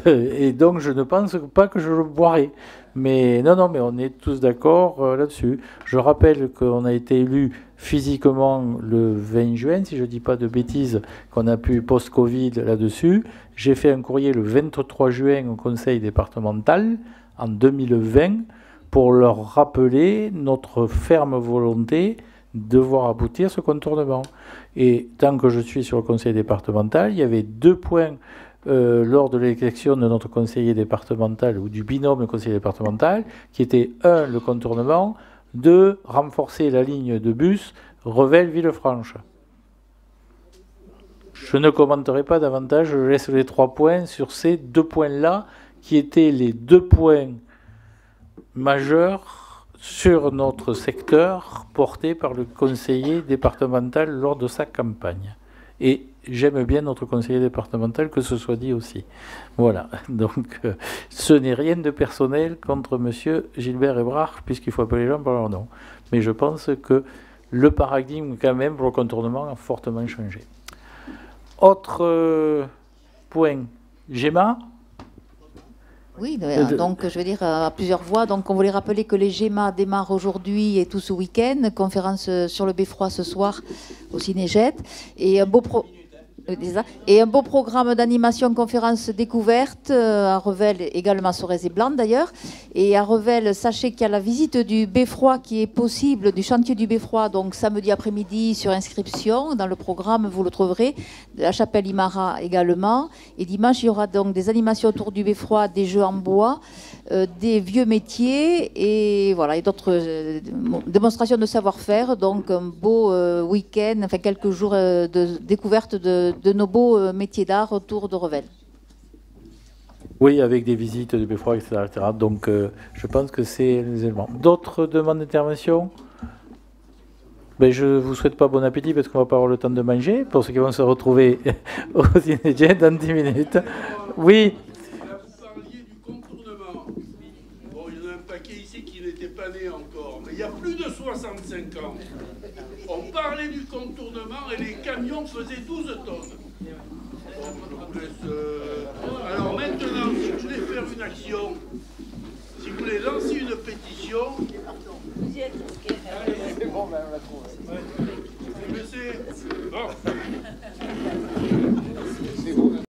Et donc, je ne pense pas que je le boirai. Mais non, mais on est tous d'accord là-dessus. Je rappelle qu'on a été élu physiquement le 20 juin, si je ne dis pas de bêtises, qu'on a pu post-Covid là-dessus. J'ai fait un courrier le 23 juin au conseil départemental, en 2020, pour leur rappeler notre ferme volonté de voir aboutir ce contournement. Et tant que je suis sur le conseil départemental, il y avait 2 points lors de l'élection de notre conseiller départemental ou du binôme conseiller départemental, qui étaient 1, le contournement, 2, renforcer la ligne de bus Revel-Villefranche. Je ne commenterai pas davantage, je laisse les 3 points sur ces 2 points-là, qui étaient les 2 points majeurs sur notre secteur porté par le conseiller départemental lors de sa campagne. Et j'aime bien notre conseiller départemental, que ce soit dit aussi. Voilà, donc ce n'est rien de personnel contre M. Gilbert Ebrard, puisqu'il faut appeler les gens par leur nom. Mais je pense que le paradigme, quand même, pour le contournement, a fortement changé. Autre point, GEMA. Oui, donc je veux dire à plusieurs voix. Donc on voulait rappeler que les GEMA démarrent aujourd'hui et tout ce week-end. Conférence sur le Beffroi ce soir au Cinégette. Et un beau programme d'animation, conférence découverte à Revel, également sur et Blanc d'ailleurs. Et à Revel, sachez qu'il y a la visite du Beffroi qui est possible, du chantier du Beffroi, donc samedi après-midi sur inscription. Dans le programme, vous le trouverez. De la chapelle Imara également. Et dimanche, il y aura donc des animations autour du Beffroi, des jeux en bois, des vieux métiers et voilà, et d'autres démonstrations de savoir-faire. Donc un beau week-end, enfin quelques jours de découverte de nos beaux métiers d'art autour de Revel. Oui, avec des visites du Beffroi, etc. Donc je pense que c'est les éléments. D'autres demandes d'intervention? Ben, je ne vous souhaite pas bon appétit parce qu'on ne va pas avoir le temps de manger, pour ceux qui vont se retrouver au Ciné dans 10 minutes. Oui. Vous parliez du contournement. Bon, il y en a un paquet ici qui n'était pas né encore, mais il y a plus de 65 ans. On parlait du contournement et les camions faisaient 12 tonnes. Bon, je vous laisse...